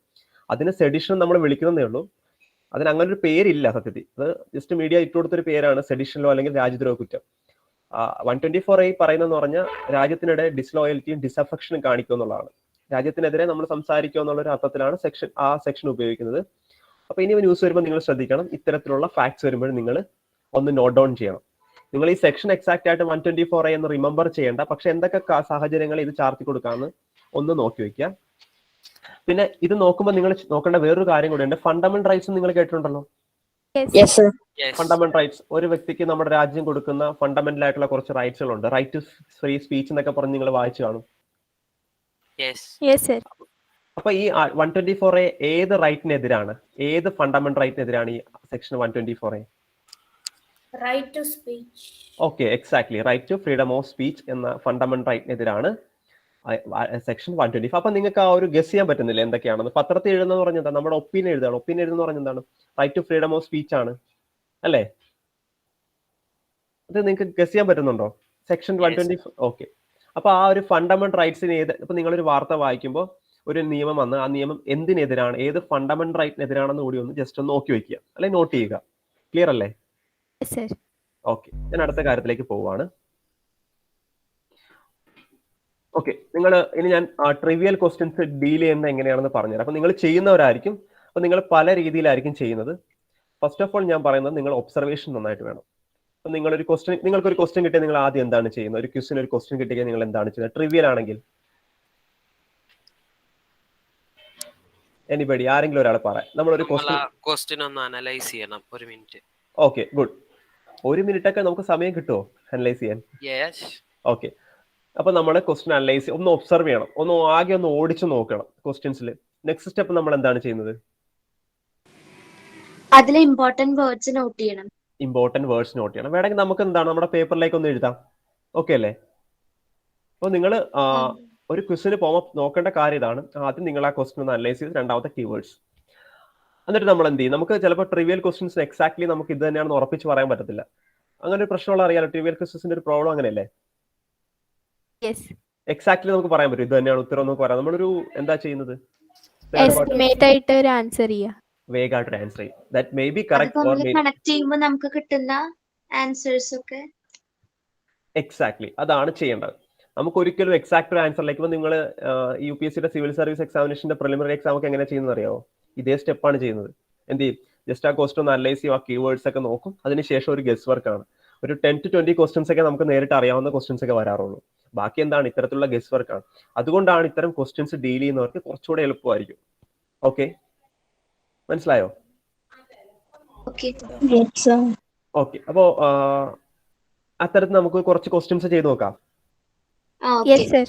അതിന് സെഡിഷൻ നമ്മൾ വിളിക്കുന്നതേ ഉള്ളൂ. അതിന് അങ്ങനെ ഒരു പേരില്ല സത്യത്തിൽ. അത് ജസ്റ്റ് മീഡിയ ഇട്ട് കൊടുത്തൊരു പേരാണ് സെഡിഷനിലോ അല്ലെങ്കിൽ രാജ്യദ്രോഹ കുറ്റം. 124A പറയുന്നതെന്ന് പറഞ്ഞാൽ രാജ്യത്തിനിടെ ഡിസ്ലോയൽറ്റിയും ഡിസഫക്ഷനും കാണിക്കുക എന്നുള്ളതാണ്. രാജ്യത്തിനെതിരെ നമ്മൾ സംസാരിക്കുക എന്നുള്ള ഒരു അർത്ഥത്തിലാണ് ആ സെക്ഷൻ ഉപയോഗിക്കുന്നത്. അപ്പൊ ഇനി ന്യൂസ് വരുമ്പോൾ നിങ്ങൾ ശ്രദ്ധിക്കണം, ഇത്തരത്തിലുള്ള ഫാക്ട്സ് വരുമ്പോൾ നിങ്ങൾ ഒന്ന് നോട്ട് ഡൗൺ ചെയ്യണം. നിങ്ങൾ ഈ സെക്ഷൻ എക്സാക്ട് ആയിട്ട് 124A എന്ന് റിമെമ്പർ ചെയ്യേണ്ട, പക്ഷെ എന്തൊക്കെ സാഹചര്യങ്ങൾ ഇത് ചാർത്തി കൊടുക്കാമെന്ന് ഒന്ന് നോക്കി വെക്കുക. പിന്നെ ഇത് നോക്കുമ്പോൾ നിങ്ങൾ നോക്കേണ്ട വേറൊരു കാര്യം കൂടി ഉണ്ട്. ഫണ്ടമെന്റൽ റൈറ്റ്സ് നിങ്ങൾ കേട്ടിട്ടുണ്ടല്ലോ.
Yes, sir.
Yes.
Fundamental rights, ഒരു വ്യക്തിക്ക് നമ്മുടെ രാജ്യം കൊടുക്കുന്ന ഫണ്ടമെന്റൽ ആയിട്ടുള്ള കുറച്ച് റൈറ്റ്സുകളുണ്ട്. റൈറ്റ് ടു ഫ്രീ സ്പീച്ച് എന്നൊക്കെ പറഞ്ഞ് നിങ്ങൾ വായിച്ചു കാണും.
Yes.
Yes, sir.
അപ്പൊ ഈ 124A ഏത് റൈറ്റിനെതിരാണ്, ഏത് ഫണ്ടമെന്റൽ റൈറ്റിനെതിരാണ് ഈ section 124A?
Right to speech.
Okay, exactly, right to freedom of speech എന്ന ഫണ്ടമെന്റൽ റൈറ്റിനെതിരാണ് സെക്ഷൻ 124. അപ്പൊ നിങ്ങൾക്ക് ആ ഒരു ഗസ് ചെയ്യാൻ പറ്റുന്നില്ല എന്തൊക്കെയാണെന്ന്. പത്രത്തിൽ എഴുതുന്ന പറഞ്ഞാൽ നമ്മുടെ ഒപ്പീനിയൻ എഴുതാണ്. ഒപ്പീനിയൻ എഴുതുന്ന പറഞ്ഞ എന്താണ്? Right to freedom of speech ആണ് അല്ലേ? അത് നിങ്ങൾക്ക് ഗസ് ചെയ്യാൻ പറ്റുന്നുണ്ടോ? സെക്ഷൻ 124. ഓക്കെ, അപ്പൊ ആ ഒരു ഫണ്ടമെന്റൽ റൈറ്റ്സിന് ഇപ്പൊ നിങ്ങളൊരു വാർത്ത വായിക്കുമ്പോൾ ഒരു നിയമം വന്ന് ആ നിയമം എന്തിനെതിരാണ്, ഏത് ഫണ്ടമെന്റൽ റൈറ്റിനെതിരാണെന്ന് കൂടി ഒന്ന് ജസ്റ്റ് ഒന്ന് നോക്കി വെക്കുക, അല്ലെങ്കിൽ നോട്ട് ചെയ്യുക. ക്ലിയർ അല്ലേ?
Yes, sir.
ഓക്കെ, ഞാൻ അടുത്ത കാര്യത്തിലേക്ക് പോവാണ്. ഓക്കെ, ഇനി ഞാൻ ട്രിവിയൽ ക്വസ്റ്റ്യൻസ് ഡീൽ ചെയ്യുന്നത് എങ്ങനെയാണെന്ന് പറഞ്ഞുതരാം. അപ്പൊ നിങ്ങൾ ചെയ്യുന്നവരായിരിക്കും, അപ്പൊ നിങ്ങൾ പല രീതിയിലായിരിക്കും ചെയ്യുന്നത്. ഫസ്റ്റ് ഓഫ് ഓൾ ഞാൻ പറയുന്നത് നിങ്ങൾ ഒബ്സർവേഷൻ നന്നായിട്ട് വേണം. അപ്പൊ നിങ്ങൾക്കൊരു ക്വസ്റ്റ്യൻ കിട്ടിയാൽ നിങ്ങൾ ആദ്യം എന്താണ് ചെയ്യുന്നത്? ഒരു ക്വസ്റ്റിന് ഒരു ക്വസ്റ്റ്യൻ കിട്ടിയാൽ നിങ്ങൾ എന്താണ് ചെയ്യുന്നത്? ട്രിവിയൽ ആണെങ്കിൽ എനിബഡി, ആരെങ്കിലും ഒരാൾ പറയാം. നമ്മളൊരു
ക്വസ്റ്റ്യൻ ഒന്ന് അനലൈസ് ചെയ്യണം. ഒരു മിനിറ്റ്.
Okay, good. 1 മിനിറ്റ് ഒക്കെ നമുക്ക് സമയം കിട്ടുമോ അനലൈസ് ചെയ്യാൻ?
Yes.
ഓക്കെ, അപ്പൊ നമ്മൾ ക്വസ്റ്റ്യൻ അനലൈസ് ഒന്ന് ഒബ്സർവ് ചെയ്യണം, ആകെ ഒന്ന് ഓടിച്ചു നോക്കണം ക്വസ്റ്റ്യൻസിൽ. നെക്സ്റ്റ് സ്റ്റെപ്പ് നമ്മൾ എന്താണ് ചെയ്യുന്നത്?
അതിലെ ഇമ്പോർട്ടന്റ് വേർഡ്സ് നോട്ട് ചെയ്യണം.
ഇമ്പോർട്ടന്റ് വേർഡ്സ് നോട്ട് ചെയ്യണം. വേണമെങ്കിൽ നമുക്ക് എന്താണ് നമ്മുടെ പേപ്പറിലേക്ക് ഒന്ന് എഴുതാം. ഓക്കെ അല്ലേ? അപ്പൊ നിങ്ങൾ ഒരു ക്വസ്റ്റിന് പോകുമ്പോൾ നോക്കേണ്ട കാര്യം ഇതാണ്. ആദ്യം നിങ്ങൾ ആ ക്വസ്റ്റ്യൻ ഒന്ന് അനലൈസ് ചെയ്ത് രണ്ടാമത്തെ കീവേഡ്സ്, എന്നിട്ട് നമ്മൾ എന്ത് ചെയ്യും? നമുക്ക് ചിലപ്പോൾ ട്രിവിയൽ ക്വസ്റ്റ്യൻസ് എക്സാക്ട്ലി നമുക്ക് ഇത് തന്നെയാണെന്ന് ഉറപ്പിച്ച് പറയാൻ പറ്റത്തില്ല. അങ്ങനെ ഒരു പ്രശ്നമുള്ള അറിയാലോ, ട്രിവിയൽ ക്വസ്റ്റ്യൻസിന്റെ ഒരു പ്രോബ്ലം അങ്ങനെയല്ലേ?
Yes.
എക്സാക്ട്ലി നമുക്ക് പറയാൻ പറ്റും ഇത് തന്നെയാണ് ഉത്തരം എന്നൊക്കെ പറയാം. നമ്മളൊരു എന്താ ചെയ്യുന്നത്?
Estimate ആയിട്ട് ഒരു ആൻസർ ചെയ്യാം.
വേഗമായിട്ട് ആൻസർ ചെയ്യും. That may be correct or may
connect ചെയ്യുമ്പോൾ നമുക്ക് കിട്ടുന്ന ആൻസേഴ്സ് ഒക്കെ
എക്സാക്ട്ലി അതാണ് ചെയ്യേണ്ടത്. നമുക്ക് ഒരിക്കലും എക്സാക്ട് ഒരു ആൻസറിലേക്ക് നിങ്ങൾ UPSCയുടെ സിവിൽ സർവീസ് എക്സാമിനേഷന്റെ പ്രിലിമിനറി എക്സാം ഒക്കെ എങ്ങനെ ചെയ്യുന്നത് അറിയാമോ? ഇതേ സ്റ്റെപ്പാണ് ചെയ്യുന്നത്. എന്ത് ചെയ്യും? ജസ്റ്റ് ആ ക്വസ്റ്റ്യൻ ഒന്ന് അനലൈസ് ചെയ്യും, ആ കീവേഡ്സ് ഒക്കെ നോക്കും, അതിനുശേഷം ഒരു ഗസ് വർക്ക് ആണ്. ഒരു 10 to 20 ക്വസ്റ്റ്യൻസ് ഒക്കെ നമുക്ക് നേരിട്ട് അറിയാവുന്ന ക്വസ്റ്റ്യൻസ് ഒക്കെ വരാറുള്ളൂ. ബാക്കി എന്താണ്? ഇത്തരത്തിലുള്ള ഗസ് വർക്ക് ആണ്. അതുകൊണ്ടാണ് ഇത്തരം ക്വസ്റ്റ്യൻസ് ഡീൽ ചെയ്യുന്നവർക്ക് കുറച്ചുകൂടെ എളുപ്പമായിരിക്കും. ഓക്കെ, മനസ്സിലായോ? ഓക്കെ, അപ്പോ അത്തരത്തിൽ നമുക്ക് കുറച്ച് ക്വസ്റ്റ്യൻസ് ചെയ്ത് നോക്കാം.
Yes, sir.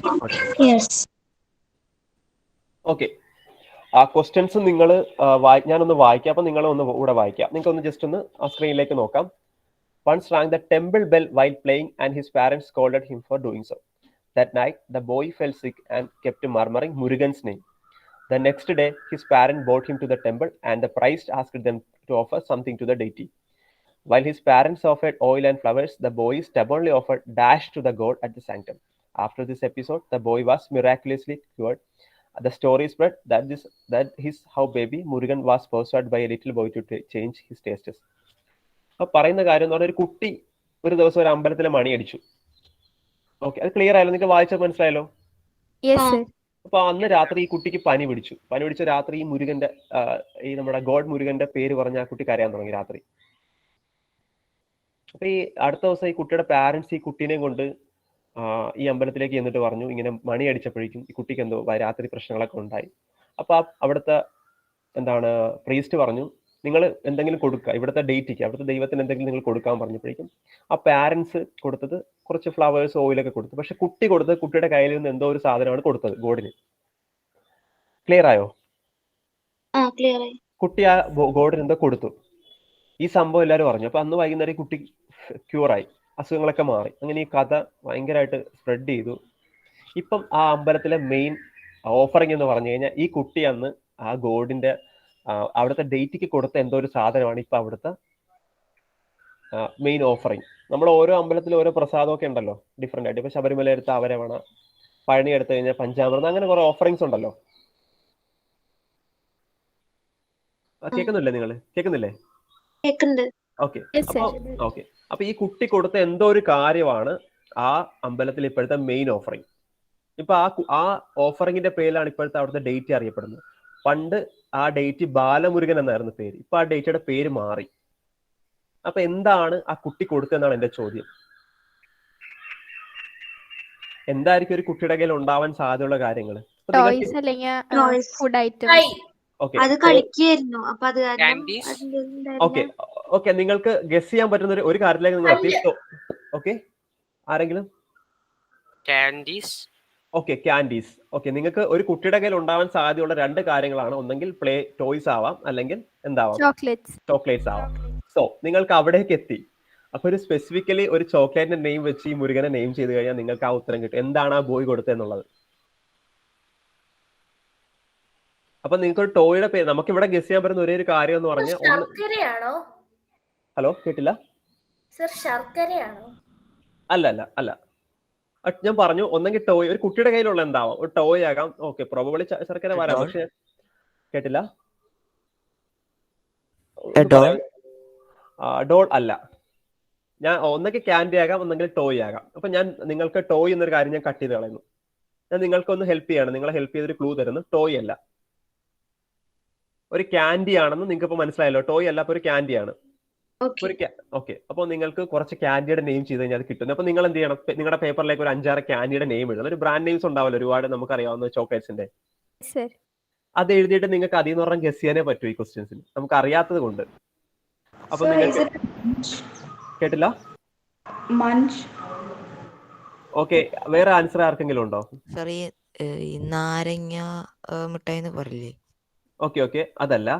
ഓക്കെ, ആ ക്വസ്റ്റ്യൻസ് നിങ്ങൾ ഞാനൊന്ന് വായിക്കാം, അപ്പൊ നിങ്ങൾ ഒന്ന് കൂടെ വായിക്കാം. നിങ്ങൾക്ക് ഒന്ന് ജസ്റ്റ് ഒന്ന് ആ സ്ക്രീനിലേക്ക് നോക്കാം. Once rang the temple bell while playing, and his parents scolded him for doing so. That night, the boy fell sick and kept murmuring Murugan's name. The next day, his parents brought him to the temple, and the priest asked them to offer something to the deity. While his parents offered oil and flowers, the boy stubbornly offered dash to the god at the sanctum. After this episode, the boy was miraculously cured. The story spread that is how baby Murugan was persuaded by a little boy to change his tastes. അപ്പൊ പറയുന്ന കാര്യം എന്ന് പറഞ്ഞാൽ ഒരു കുട്ടി ഒരു ദിവസം ഒരു അമ്പലത്തിലെ മണി അടിച്ചു. ഓക്കെ, അത് ക്ലിയർ ആയല്ലോ? നിങ്ങൾക്ക് വായിച്ചാൽ മനസ്സിലായല്ലോ?
Yes, sir.
അപ്പൊ അന്ന് രാത്രി ഈ കുട്ടിക്ക് പനി പിടിച്ച രാത്രി ഈ മുരുകന്റെ ഈ നമ്മുടെ ഗോഡ് മുരുകന്റെ പേര് പറഞ്ഞ ആ കുട്ടി കരയാൻ തുടങ്ങി രാത്രി. അപ്പൊ ഈ അടുത്ത ദിവസം ഈ കുട്ടിയുടെ പാരന്റ്സ് ഈ കുട്ടീനെയും കൊണ്ട് ഈ അമ്പലത്തിലേക്ക് എന്നിട്ട് പറഞ്ഞു, ഇങ്ങനെ മണി അടിച്ചപ്പോഴേക്കും ഈ കുട്ടിക്ക് എന്തോ രാത്രി പ്രശ്നങ്ങളൊക്കെ ഉണ്ടായി. അപ്പൊ അവിടുത്തെ എന്താണ് പ്രീസ്റ്റ് പറഞ്ഞു, നിങ്ങൾ എന്തെങ്കിലും കൊടുക്കുക, ഇവിടുത്തെ ഡേറ്റിക്ക്, അവിടുത്തെ ദൈവത്തിന് എന്തെങ്കിലും നിങ്ങൾ കൊടുക്കാൻ പറഞ്ഞപ്പോഴേക്കും ആ പാരന്റ്സ് കൊടുത്തത് കുറച്ച് ഫ്ലവേഴ്സ് ഓയിലൊക്കെ കൊടുത്തു. പക്ഷെ കുട്ടി കൊടുത്തത് കുട്ടിയുടെ കയ്യിൽ നിന്ന് എന്തോ ഒരു സാധനമാണ് കൊടുത്തത് ഗോഡിന്. ക്ലിയർ ആയോ? കുട്ടി ആ ഗോഡിന് എന്തോ കൊടുത്തു. ഈ സംഭവം എല്ലാവരും പറഞ്ഞു. അപ്പൊ അന്ന് വൈകുന്നേരം കുട്ടി ക്യൂറായി, അസുഖങ്ങളൊക്കെ മാറി. അങ്ങനെ ഈ കഥ ഭയങ്കരമായിട്ട് സ്പ്രെഡ് ചെയ്തു. ഇപ്പം ആ അമ്പലത്തിലെ മെയിൻ ഓഫറിംഗ് എന്ന് പറഞ്ഞു കഴിഞ്ഞാൽ ഈ കുട്ടി അന്ന് ആ ഗോഡിന്റെ അവിടുത്തെ ഡേറ്റിക്ക് കൊടുത്ത എന്തോ ഒരു സാധനമാണ് ഇപ്പൊ അവിടുത്തെ മെയിൻ ഓഫറിങ്. നമ്മൾ ഓരോ അമ്പലത്തിലും ഓരോ പ്രസാദമൊക്കെ ഉണ്ടല്ലോ ഡിഫറെന്റ് ആയിട്ട്. ഇപ്പൊ ശബരിമല എടുത്ത അവരവണ, പഴനി എടുത്തു കഴിഞ്ഞാൽ പഞ്ചാമൃതം, അങ്ങനെ കുറെ ഓഫറിങ്സ് ഉണ്ടല്ലോ. കേൾക്കുന്നില്ലേ? നിങ്ങൾ കേൾക്കുന്നില്ലേ? ഓക്കെ, അപ്പൊ ഈ കുട്ടി കൊടുത്ത എന്തോ ഒരു കാര്യമാണ് ആ അമ്പലത്തിൽ ഇപ്പോഴത്തെ മെയിൻ ഓഫറിങ്. ഇപ്പൊ ആ ഓഫറിങ്ങിന്റെ പേരിലാണ് ഇപ്പോഴത്തെ അവിടുത്തെ ഡേറ്റ് അറിയപ്പെടുന്നത്. പണ്ട് ആ ഡേറ്റ് ബാലമുരുകൻ എന്നായിരുന്നു പേര്. ഇപ്പൊ ആ ഡേറ്റിയുടെ പേര് മാറി. അപ്പൊ എന്താണ് ആ കുട്ടി കൊടുത്തതെന്നാണ് എന്റെ ചോദ്യം. എന്തായിരിക്കും ഒരു കുട്ടിയുടെ കയ്യിൽ ഉണ്ടാവാൻ സാധ്യതയുള്ള കാര്യങ്ങൾ?
ടോയ്സ് അല്ലെങ്കിൽ
Toys.
Food items.
ഓക്കെ
അത് കളിക്കായിരുന്നു. അപ്പൊ അത് കാരണം
Candies.
ഓക്കെ ഓക്കെ നിങ്ങൾക്ക് ഗസ് ചെയ്യാൻ പറ്റുന്ന ഒരു കാര്യത്തിലേക്ക് നിങ്ങൾ എത്തി. ഓക്കെ ആരെങ്കിലും
Candies.
Okay candies. ഓക്കെ നിങ്ങൾക്ക് ഒരു കുട്ടിയുടെ കയ്യിൽ ഉണ്ടാവാൻ സാധ്യതയുള്ള 2 കാര്യങ്ങളാണ്. ഒന്നെങ്കിൽ പ്ലേ ടോയ്സ് ആവാം, അല്ലെങ്കിൽ എന്താവാം,
ചോക്ലേറ്റ്സ്.
ചോക്ലേറ്റ്സ് ആവാം. സോ നിങ്ങൾക്ക് അവിടേക്ക് എത്തി. അപ്പൊ ഒരു സ്പെസിഫിക്കലി ഒരു ചോക്ലേറ്റിന്റെ നെയിം വെച്ച് ഈ മുരുകനെ നെയിം ചെയ്ത് കഴിഞ്ഞാൽ നിങ്ങൾക്ക് ആ ഉത്തരം കിട്ടും. എന്താണ് ആ ബോയ് കൊടുത്തതെന്നുള്ളത്. അപ്പൊ നിങ്ങൾക്ക് ഒരു ടോയുടെ പേര് നമുക്ക് ഇവിടെ ഗസ് ചെയ്യാൻ പറ്റുന്ന ഒരേ ഒരു കാര്യം എന്ന് പറഞ്ഞാൽ
ശർക്കരയാണോ?
ഹലോ കേട്ടില്ല.
സർ ശർക്കരയാണോ?
അല്ല അല്ല അല്ല ഞാൻ പറഞ്ഞു ഒന്നെങ്കിൽ ടോയ്, ഒരു കുട്ടിയുടെ കയ്യിലുള്ള എന്താവാം, ഒരു ടോയ് ആകാം. ഓക്കെ പ്രോബബ്ലി ശർക്കര വരാം, പക്ഷെ കേട്ടില്ല. ഡോൾ അല്ല. ഞാൻ ഒന്നെങ്കിൽ ക്യാൻഡി ആകാം, ഒന്നെങ്കിൽ ടോയ് ആകാം. അപ്പൊ ഞാൻ നിങ്ങൾക്ക് ടോയ് എന്നൊരു കാര്യം ഞാൻ കട്ട് ചെയ്ത് കളയുന്നു. ഞാൻ നിങ്ങൾക്കൊന്ന് ഹെൽപ്പ് ചെയ്യണം. നിങ്ങളെ ഹെൽപ്പ് ചെയ്തൊരു ക്ലൂ തരുന്നു. ടോയ് അല്ല, ഒരു ക്യാൻഡി ആണെന്ന് നിങ്ങൾക്ക് ഇപ്പൊ മനസ്സിലായല്ലോ. ടോയ് അല്ല, അപ്പൊ ഒരു ക്യാൻഡി ആണ്. ഓക്കെ അപ്പോൾ നിങ്ങൾക്ക് കുറച്ച് ക്യാൻഡിയുടെ നെയിം ചെയ്ത് കഴിഞ്ഞാൽ അത് കിട്ടും. അപ്പൊ നിങ്ങൾ എന്ത് ചെയ്യണം, നിങ്ങളുടെ പേപ്പറിലേക്ക് ഒരു 5-6 ക്യാൻഡിയുടെ നെയിം എഴുതണം. ഒരു ബ്രാൻഡ് നെയിംസ് ഉണ്ടാവില്ല ഒരുപാട് നമുക്കറിയാവുന്ന ചോക്ലേറ്റ്സിന്റെ. അത് എഴുതിയിട്ട് നിങ്ങൾക്ക് അതിൽ നിന്ന് പറഞ്ഞാൽ ഗസ് ചെയ്യാനേ പറ്റൂ ഈ ക്വസ്റ്റ്യൻസിന്, നമുക്ക് അറിയാത്തത് കൊണ്ട്. അപ്പൊ നിങ്ങൾക്ക് കേട്ടില്ല. ഓക്കെ വേറെ ആൻസർ ആർക്കെങ്കിലും ഉണ്ടോ?
സാർ ഈ നാരങ്ങ മിഠായി എന്ന് പറയില്ലേ?
ഓക്കെ ഓക്കെ അതല്ല.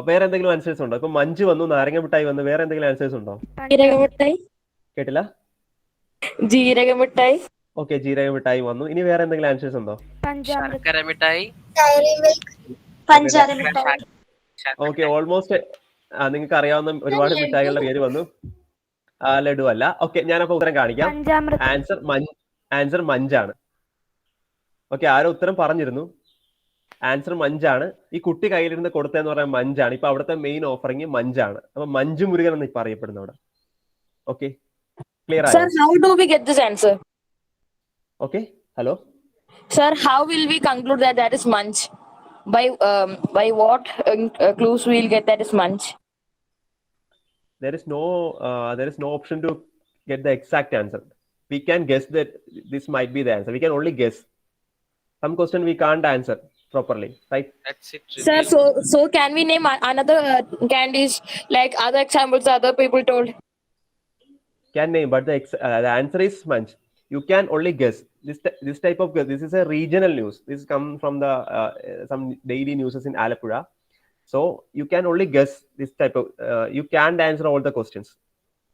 വേറെ എന്തെങ്കിലും ആൻസേഴ്സ് ഉണ്ടോ? ഇപ്പൊ മഞ്ച് വന്നു, നാരങ്ങ മിഠായി വന്നു, വേറെ എന്തെങ്കിലും ആൻസേഴ്സ് ഉണ്ടോ? കേട്ടില്ല.
ജീരക മിഠായി.
ഓക്കെ ജീരക മിഠായി വന്നു. ഇനി വേറെ എന്തെങ്കിലും ആൻസേഴ്സ് ഉണ്ടോ?
ശർക്കര മിഠായി.
പഞ്ചാര മിഠായി.
ഓക്കെ ഓൾമോസ്റ്റ് നിങ്ങൾക്ക് അറിയാവുന്ന ഒരുപാട് മിഠായികളുടെ പേര് വന്നു. ലഡു അല്ല. ഓക്കെ ഞാനപ്പോ ഉത്തരം കാണിക്കാം. ആൻസർ മഞ്ചാണ്. ഓക്കെ ആരോ ഉത്തരം പറഞ്ഞിരുന്നു. ആൻസർ മഞ്ചാണ്. ഈ കുട്ടി കയ്യിലിരുന്ന് കൊടുത്തതെന്ന് പറയാൻ മഞ്ചാണ്. ഇപ്പൊ അവിടുത്തെ മെയിൻ ഓഫറിംഗ് മഞ്ചാണ്. അപ്പൊ മഞ്ജു മുരുകൻ എന്ന് ഇപ്പൊ അറിയപ്പെടുന്നു അവിടെ. ഓക്കെ ക്ലിയർ ആയോ?
Sir, how do we get this answer?
Okay hello
Sir, how will we conclude that that is munch? By what clues we will get that is munch?
there is no option to get the exact answer. We can guess that this might be the answer. We can only guess. Some question we can't answer properly, right?
That's it.
Sir, so can we name another candies like other examples other people told?
Can name, but the answer is munch. You can only guess. This type of guess. This is a regional news. This come from the some daily news in Alappuzha. So you can only guess this type of. You can't answer all the questions,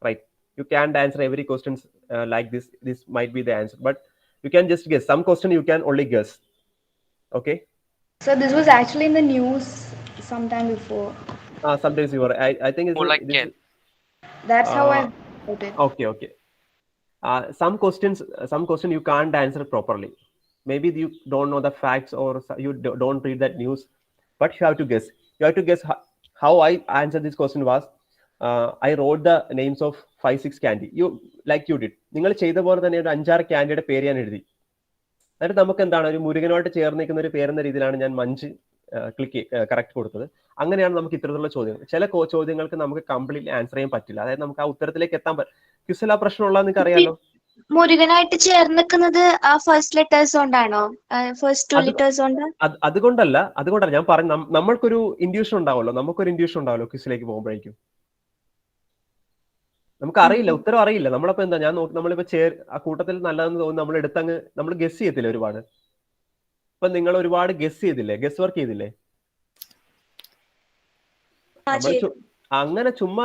right? You can't answer every questions like this. This might be the answer, but you can just guess. Some question you can only guess. Okay.
So this was actually in the news sometime before.
Sometimes you are. I think it's
More like
this,
That's how I wrote it.
Okay. Some question you can't answer properly. Maybe you don't know the facts or you don't read that news, but you have to guess. You have to guess how I answered this question was. I wrote the names of 5-6 candy. You did. നിങ്ങൾ ചെയ്ത പോലെ തന്നെ ഒരു 5-6 ക്യാൻഡിയുടെ പേര് ഞാൻ എഴുതി. എന്നിട്ട് നമുക്ക് എന്താണ് ഒരു മുരുകനുമായിട്ട് ചേർന്ന് നിൽക്കുന്ന ഒരു പേരെന്ന രീതിയിലാണ് ഞാൻ മഞ്ച് കറക്റ്റ് കൊടുത്തത്. അങ്ങനെയാണ് നമുക്ക് ഇത്തരത്തിലുള്ള ചോദ്യങ്ങൾ. ചില ചോദ്യങ്ങൾക്ക് നമുക്ക് കംപ്ലീറ്റ്ലി ആൻസർ ചെയ്യാൻ പറ്റില്ല. അതായത് നമുക്ക് ആ ഉത്തരത്തിലേക്ക് എത്താൻ പറ്റും. ക്വിസിൽ ആ പ്രശ്നമുള്ള നിങ്ങൾക്ക് അറിയാലോ.
മുരുകനായിട്ട് ചേർന്ന് നിൽക്കുന്നത് ആ ഫസ്റ്റ് ലെറ്റേഴ്സ് കൊണ്ടാണോ? ഫസ്റ്റ് 2 ലെറ്റേഴ്സ് കൊണ്ട്?
അതുകൊണ്ടല്ല ഞാൻ പറഞ്ഞു നമ്മൾക്കൊരു ഇൻഡ്യൂഷൻ ഉണ്ടാവല്ലോ ക്വിസിലേക്ക് പോകുമ്പോഴേക്കും. നമുക്ക് അറിയില്ല, ഉത്തരം അറിയില്ല. നമ്മളപ്പോ എന്താ നമ്മളിപ്പോ ആ കൂട്ടത്തിൽ നല്ലതെന്ന് തോന്നുന്നു നമ്മൾ എടുത്തങ്ങ് നമ്മൾ ഗസ് ചെയ്യത്തില്ലേ ഒരുപാട്. ഇപ്പൊ നിങ്ങൾ ഒരുപാട് ഗസ് ചെയ്തില്ലേ, ഗസ് വർക്ക് ചെയ്തില്ലേ? അങ്ങനെ ചുമ്മാ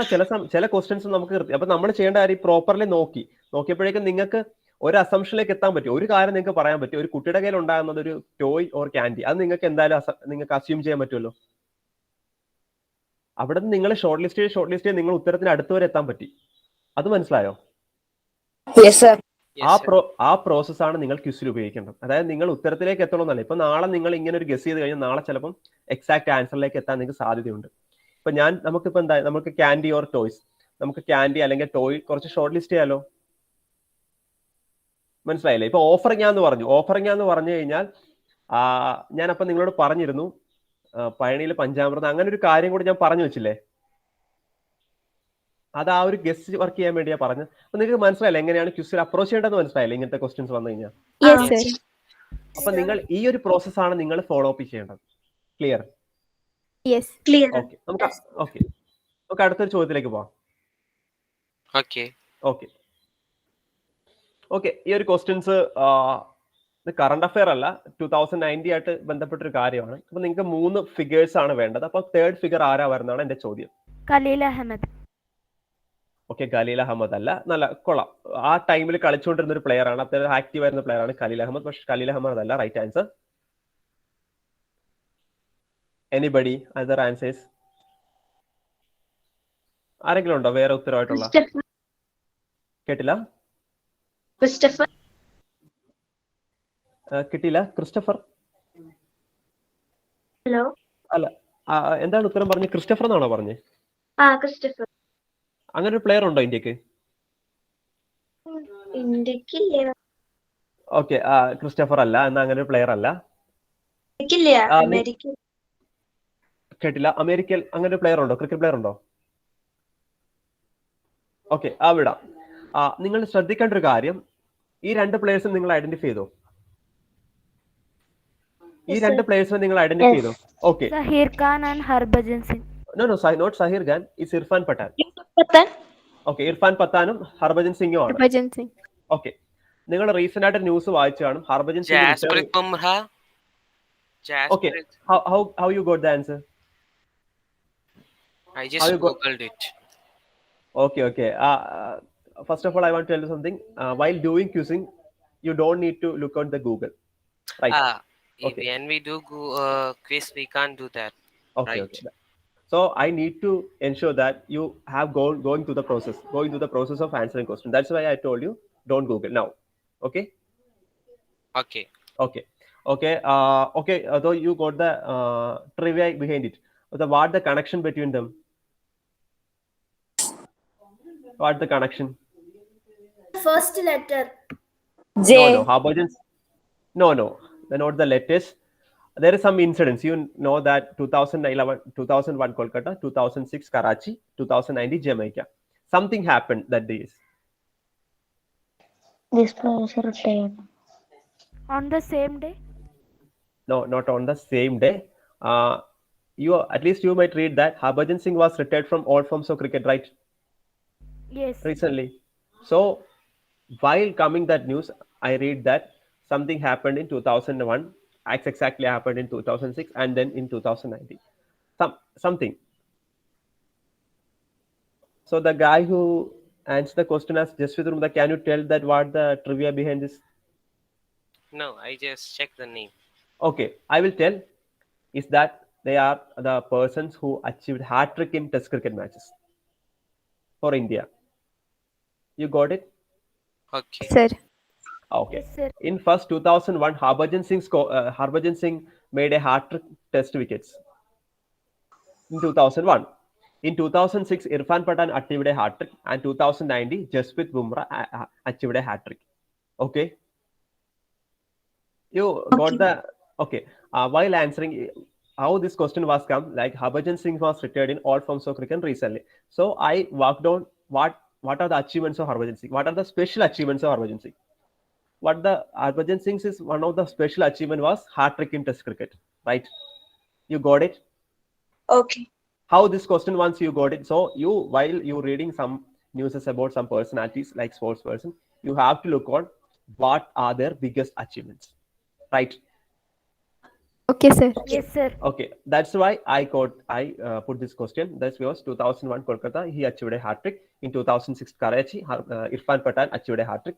ചില ക്വസ്റ്റ്യൻസ് നമുക്ക് അപ്പൊ നമ്മൾ ചെയ്യേണ്ട കാര്യം പ്രോപ്പർലി നോക്കിയപ്പോഴേക്കും നിങ്ങൾക്ക് ഒരു അസംഷനിലേക്ക് എത്താൻ പറ്റും. ഒരു കാര്യം നിങ്ങൾക്ക് പറയാൻ പറ്റും, ഒരു കുട്ടിയുടെ കയ്യിൽ ഉണ്ടാകുന്നത് ഒരു ടോയ് ഓർ ക്യാൻഡി. അത് നിങ്ങൾക്ക് എന്തായാലും നിങ്ങൾക്ക് അസ്യൂം ചെയ്യാൻ പറ്റുമല്ലോ. അവിടെ നിന്ന് നിങ്ങൾ ഷോർട്ട് ലിസ്റ്റ് നിങ്ങൾ ഉത്തരത്തിന് അടുത്തുവരെ എത്താൻ പറ്റി. അത് മനസ്സിലായോ?
Yes, sir.
ആ പ്രോസസ്സാണ് നിങ്ങൾ ക്വിസിൽ ഉപയോഗിക്കേണ്ടത്. അതായത് നിങ്ങൾ ഉത്തരത്തിലേക്ക് എത്തണമെന്നല്ല. ഇപ്പൊ നാളെ നിങ്ങൾ ഇങ്ങനെ ഒരു ഗസ് ചെയ്ത് കഴിഞ്ഞാൽ നാളെ ചിലപ്പം എക്സാക്ട് ആൻസറിലേക്ക് എത്താൻ നിങ്ങൾക്ക് സാധ്യതയുണ്ട്. ഇപ്പൊ നമുക്കിപ്പോ എന്താ, നമുക്ക് ക്യാൻഡി ഓർ ടോയ്സ്, നമുക്ക് ക്യാൻഡി അല്ലെങ്കിൽ ടോയ് കുറച്ച് ഷോർട്ട് ലിസ്റ്റ് ചെയ്യാലോ. മനസ്സിലായില്ലേ? ഇപ്പൊ ഓഫറിംഗ് എന്ന് പറഞ്ഞു കഴിഞ്ഞാൽ ഞാനപ്പൊ നിങ്ങളോട് പറഞ്ഞിരുന്നു പഴനിയിൽ പഞ്ചാമൃതം, അങ്ങനെ ഒരു കാര്യം കൂടി ഞാൻ പറഞ്ഞു വെച്ചില്ലേ. അത് ആ ഒരു ഗസ്റ്റ് വർക്ക് ചെയ്യാൻ വേണ്ടിയാ പറഞ്ഞത്. അപ്പൊ നിങ്ങൾക്ക് മനസ്സിലായില്ലേ എങ്ങനെയാണ് ക്വിസിൽ അപ്രോച്ച് ചെയ്യേണ്ടത്? മനസ്സിലായില്ലേ ഇങ്ങനത്തെ ക്വസ്റ്റ്യൻസ് വന്നു കഴിഞ്ഞാൽ? അപ്പൊ നിങ്ങൾ ഈ ഒരു പ്രോസസ്സാണ് നിങ്ങൾ ഫോളോ അപ്പ് ചെയ്യേണ്ടത്. ക്ലിയർ?
യെസ്.
ക്ലിയർ.
ഓക്കെ, നമുക്ക് അടുത്തൊരു ചോദ്യത്തിലേക്ക് പോവാം.
Okay.
ഓക്കെ, ഈ ഒരു ക്വസ്റ്റ്യൻസ് ഇത് കറണ്ട് അഫെയർ അല്ല, 2019 ആയിട്ട് ബന്ധപ്പെട്ടൊരു കാര്യമാണ്. അപ്പൊ നിങ്ങൾക്ക് 3 ഫിഗേഴ്സ് ആണ് വേണ്ടത്. അപ്പൊ തേർഡ് ഫിഗർ ആരാ വരുന്നതാണ് എന്റെ ചോദ്യം.
ഖലീൽ അഹമ്മദ്.
ഓക്കെ, ഖലീൽ അഹമ്മദ് അല്ല. നല്ല കൊള്ളാം. ആ ടൈമിൽ കളിച്ചുകൊണ്ടിരുന്ന ഒരു പ്ലെയർ ആണ്, അത്യാവശ്യം ആക്റ്റീവ് ആയിരുന്ന പ്ലെയർ ആണ് ഖലീൽ അഹമ്മദ്. പക്ഷെ ഖലീൽ അഹമ്മദ് അല്ല right answer. Anybody other answers? ആരെങ്കിലും ഉണ്ടോ വേറെ ഉത്തരവായിട്ടുള്ള? കേട്ടില്ല.
ക്രിസ്റ്റഫർ.
കിട്ടിയില്ല. Christopher
hello.
അല്ല, എന്താണ് ഉത്തരം പറഞ്ഞത്? ക്രിസ്റ്റഫർ എന്നാണോ പറഞ്ഞത്?
ക്രിസ്റ്റഫർ.
അങ്ങനെ ഒരു പ്ലെയർ ഉണ്ടോ ഇന്ത്യക്ക്?
ഇന്ത്യക്കില്ല.
ഓക്കെ, ക്രിസ്റ്റഫർ അല്ല. എന്നാ അങ്ങനെ ഒരു പ്ലെയർ അല്ല.
അമേരിക്ക.
കേട്ടില്ല. അമേരിക്കയിൽ അങ്ങനെ ഒരു പ്ലെയർ ഉണ്ടോ? ക്രിക്കറ്റ് പ്ലെയർ ഉണ്ടോ? ഓക്കെ, വിടാം. നിങ്ങൾ ശ്രദ്ധിക്കേണ്ട ഒരു കാര്യം, ഈ 2 പ്ലേയേഴ്സും നിങ്ങൾ ഐഡന്റിഫൈ ചെയ്തോ? ഈ 2 പ്ലേയേഴ്സിനെ നിങ്ങൾ ഐഡന്റിഫൈ ചെയ്തോ? Okay.
Zaheer Khan and Harbhajan Singh.
No, not Zaheer Khan, it's Irfan Pathan. Okay, Irfan പത്താനും ഹർഭജൻ സിംഗും ആണ്.
ഹർഭജൻ സിംഗ്.
ഓക്കെ, നിങ്ങൾ റീസെന്റ് ആയിട്ട് ന്യൂസ് വായിച്ചു കാണും. Harbhajan Singh.
Jasprit Bumrah.
Okay, how you got the answer?
I just googled it.
Okay. First of all, I want to tell you something. While doing quizzing, you don't need to look on the Google, right? Okay.
When we do quiz, we can't do that.
Okay.
Right.
Okay. So I need to ensure that you have going through the process of answering questions. That's why I told you don't Google now. Okay.
Okay.
Although you got the trivia behind it, what the connection between them? What the connection?
First letter.
J.
No. Harbhajan's. No. They're not the letters. There is some incidents. You know that 2011, 2001 Kolkata, 2006 Karachi, 2090 Jamaica. Something happened that days.
This professor retired.
On the same day?
No, not on the same day. At least you might read that Harbhajan Singh was retired from all forms of cricket, right?
Yes.
Recently. So while coming that news, I read that something happened in 2001. Exactly happened in 2006 and then in 2019. Something. So the guy who answered the question as Jaswit Rumda, can you tell that what the trivia behind this?
No, I just checked the name.
Okay, I will tell. Is that they are the persons who achieved hat-trick in Test cricket matches for India. You got it?
Okay.
Sir.
Okay.
Yes, sir.
In first 2001, Harbhajan Singh made a hat-trick Test wickets. In 2001, in 2006, Irfan Pathan achieved a hat-trick, and 2019, Jasprit Bumrah achieved a hat-trick. Okay. You got the okay. While answering how this question was come, like Harbhajan Singh was retired in all forms of cricket recently. So I worked on what are the achievements of Harbhajan Singh? What are the special achievements of Harbhajan Singh? What the Harbhajan Singh's is one of the special achievement was hat-trick in Test cricket, right? You got it?
Okay.
How this question once you got it? So you, while you reading some news about some personalities like sports person, you have to look on what are their biggest achievements, right?
Okay, sir. Yes, sir.
Okay, that's why I put this question. That was 2001 Kolkata. He achieved a hat-trick. In 2006 Karachi, Irfan Pathan achieved a hat-trick.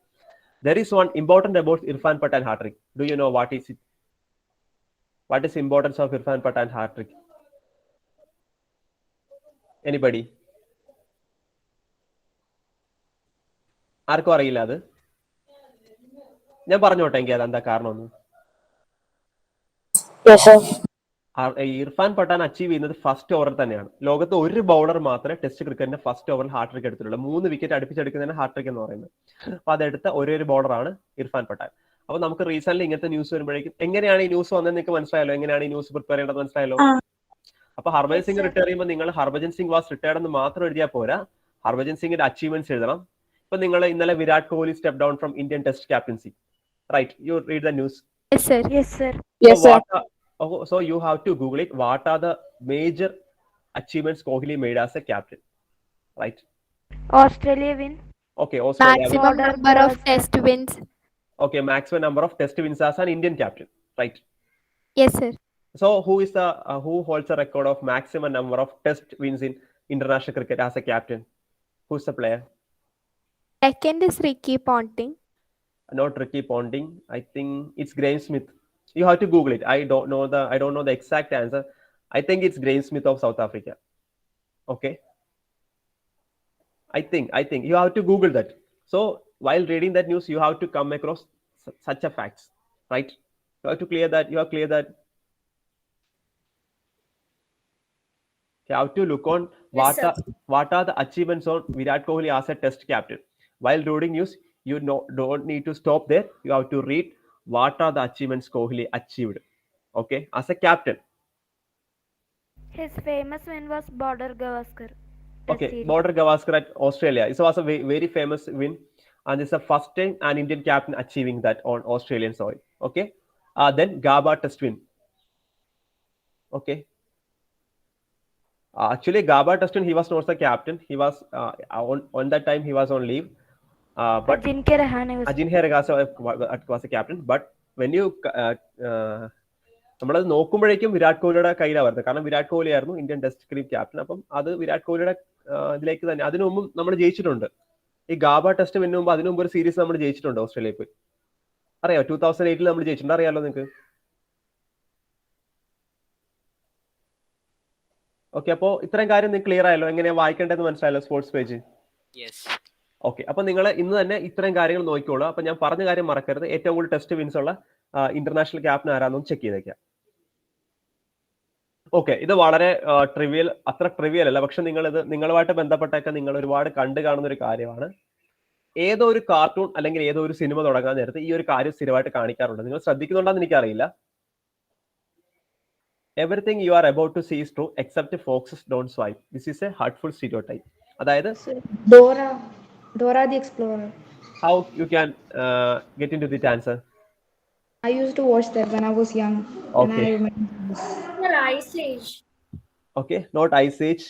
There is one important about Irfan Pathan hat-trick. Do you know what is it? What is the importance of Irfan Pathan hat-trick? Anybody? ആർക്കും അറിയില്ല അത്? ഞാൻ പറഞ്ഞോട്ടെ എങ്കിൽ അതെന്താ കാരണമെന്ന്. Irfan Pathan achieve ചെയ്യുന്നത് first ഓവറിൽ തന്നെയാണ്. ലോകത്ത് ഒരു ബൗളർ മാത്രമേ ടെസ്റ്റ് ക്രിക്കറ്റിന്റെ ഫസ്റ്റ് ഓവറിൽ ഹാർട്രിക് എടുത്തിട്ടുള്ളൂ. 3 വിക്കറ്റ് അടുപ്പിച്ചെടുക്കുന്നതിന് ഹാർട്രിക് എന്ന് പറയുന്നത്. അപ്പൊ അതെടുത്ത ഒരു ബൗളറാണ് ഇർഫാൻ പഠാൻ. അപ്പൊ നമുക്ക് റീസെന്റ് ഇങ്ങനത്തെ ന്യൂസ് വരുമ്പോഴേക്കും എങ്ങനെയാണ് ഈ ന്യൂസ് വന്നത് നിങ്ങൾക്ക് മനസ്സിലായല്ലോ, എങ്ങനെയാണ് ഈ ന്യൂസ് പ്രിപ്പയർ ചെയ്യേണ്ടത് മനസ്സിലായല്ലോ. അപ്പൊ ഹർഭജൻ സിംഗ് റിട്ടയർ ചെയ്യുമ്പോൾ നിങ്ങൾ ഹർഭജൻ സിംഗ് വാസ് റിട്ടയർഡ് എന്ന് മാത്രം എഴുതിയാൽ പോരാ, ഹർഭജൻ സിംഗിന്റെ അച്ചീവ്മെന്റ്സ് എഴുതണം. ഇപ്പൊ നിങ്ങൾ ഇന്നലെ Virat Kohli step down from Indian test captaincy, right? You read the news.
Yes, sir. Yes, sir.
Yes,
So
sir.
so you have to Google it. What are the major achievements Kohli made as a captain? Right?
Australia win.
Okay, Australia.
Maximum number of test wins.
Okay, maximum number of test wins as an Indian captain. Right?
Yes, sir.
So who holds a record of maximum number of test wins in international cricket as a captain? Who's the player?
Second is Ricky Ponting.
Not Ricky Ponting. I think it's Graeme Smith. You have to Google it. I don't know the exact answer. I think it's Graeme Smith of South Africa. Okay. I think you have to Google that. So while reading that news, you have to come across such a facts, right? You have to clear that. You have to look on
Yes, sir.
what are the achievements on Virat Kohli as a test captain. While reading news, you don't need to stop there. You have to read what are the achievements Kohli achieved. Okay, as a captain.
His famous win was Border Gavaskar.
Okay, Border Gavaskar at Australia. It was a very famous win, and it's the first time an Indian captain achieving that on Australian soil. Okay, then Gabba Test win. Okay. Actually, Gabba Test win, he was not the captain. He was on that time he was on leave. But
Ajinkya Rahane
was a captain. But when you നമ്മളത് നോക്കുമ്പോഴേക്കും വിരാട് കോഹ്ലിയുടെ കയ്യിലാണ് വരുന്നത്. കാരണം വിരാട് കോഹ്ലി ആയിരുന്നു Indian test cricket captain. അപ്പം അത് വിരാട് കോഹ്ലിയുടെ ഇതിലേക്ക് തന്നെ അതിനു മുമ്പും നമ്മൾ ജയിച്ചിട്ടുണ്ട്. ഈ ഗാബ ടെസ്റ്റ് വരുന്ന മുമ്പ് അതിനു മുമ്പ് ഒരു സീരീസ് നമ്മൾ ജയിച്ചിട്ടുണ്ട് ഓസ്ട്രേലിയയിൽ പോയി. അറിയാം, 2008 നമ്മൾ ജയിച്ചിട്ടുണ്ട്. അറിയാലോ നിങ്ങൾക്ക്? ഓക്കെ, അപ്പോൾ ഇത്രയും കാര്യം നിങ്ങൾക്ക് ക്ലിയർ ആയല്ലോ, എങ്ങനെയാ വായിക്കേണ്ടതെന്ന് മനസ്സിലായല്ലോ സ്പോർട്സ് പേജ്? ഓക്കെ, അപ്പൊ നിങ്ങൾ ഇന്ന് തന്നെ ഇത്രയും കാര്യങ്ങൾ നോക്കിക്കോളൂ. അപ്പൊ ഞാൻ പറഞ്ഞ കാര്യം മറക്കരുത്. ഏറ്റവും കൂടുതൽ ടെസ്റ്റ് വിൻസ് ഉള്ള ഇന്റർനാഷണൽ ക്യാപ്റ്റൻ ആരാണെന്ന് ചെക്ക് ചെയ്തേക്കാം. ഓക്കെ, ഇത് വളരെ അത്ര ട്രിവിയൽ അല്ല, പക്ഷെ നിങ്ങളുമായിട്ട് ബന്ധപ്പെട്ടൊക്കെ നിങ്ങൾ ഒരുപാട് കണ്ടു കാണുന്ന ഒരു കാര്യമാണ്. ഏതോ ഒരു കാർട്ടൂൺ അല്ലെങ്കിൽ ഏതോ ഒരു സിനിമ തുടങ്ങാൻ നേരത്ത് ഈ ഒരു കാര്യം സ്ഥിരമായിട്ട് കാണിക്കാറുണ്ട്. നിങ്ങൾ ശ്രദ്ധിക്കുന്നുണ്ടെന്ന് എനിക്കറിയില്ല. Everything you are about to see is true except foxes don't swipe. This is a hurtful stereotype. അതായത്
Dora the Explorer.
How you can get into the answer?
I used to watch that when I was young.
Okay.
Ice Age.
Okay, not Ice Age.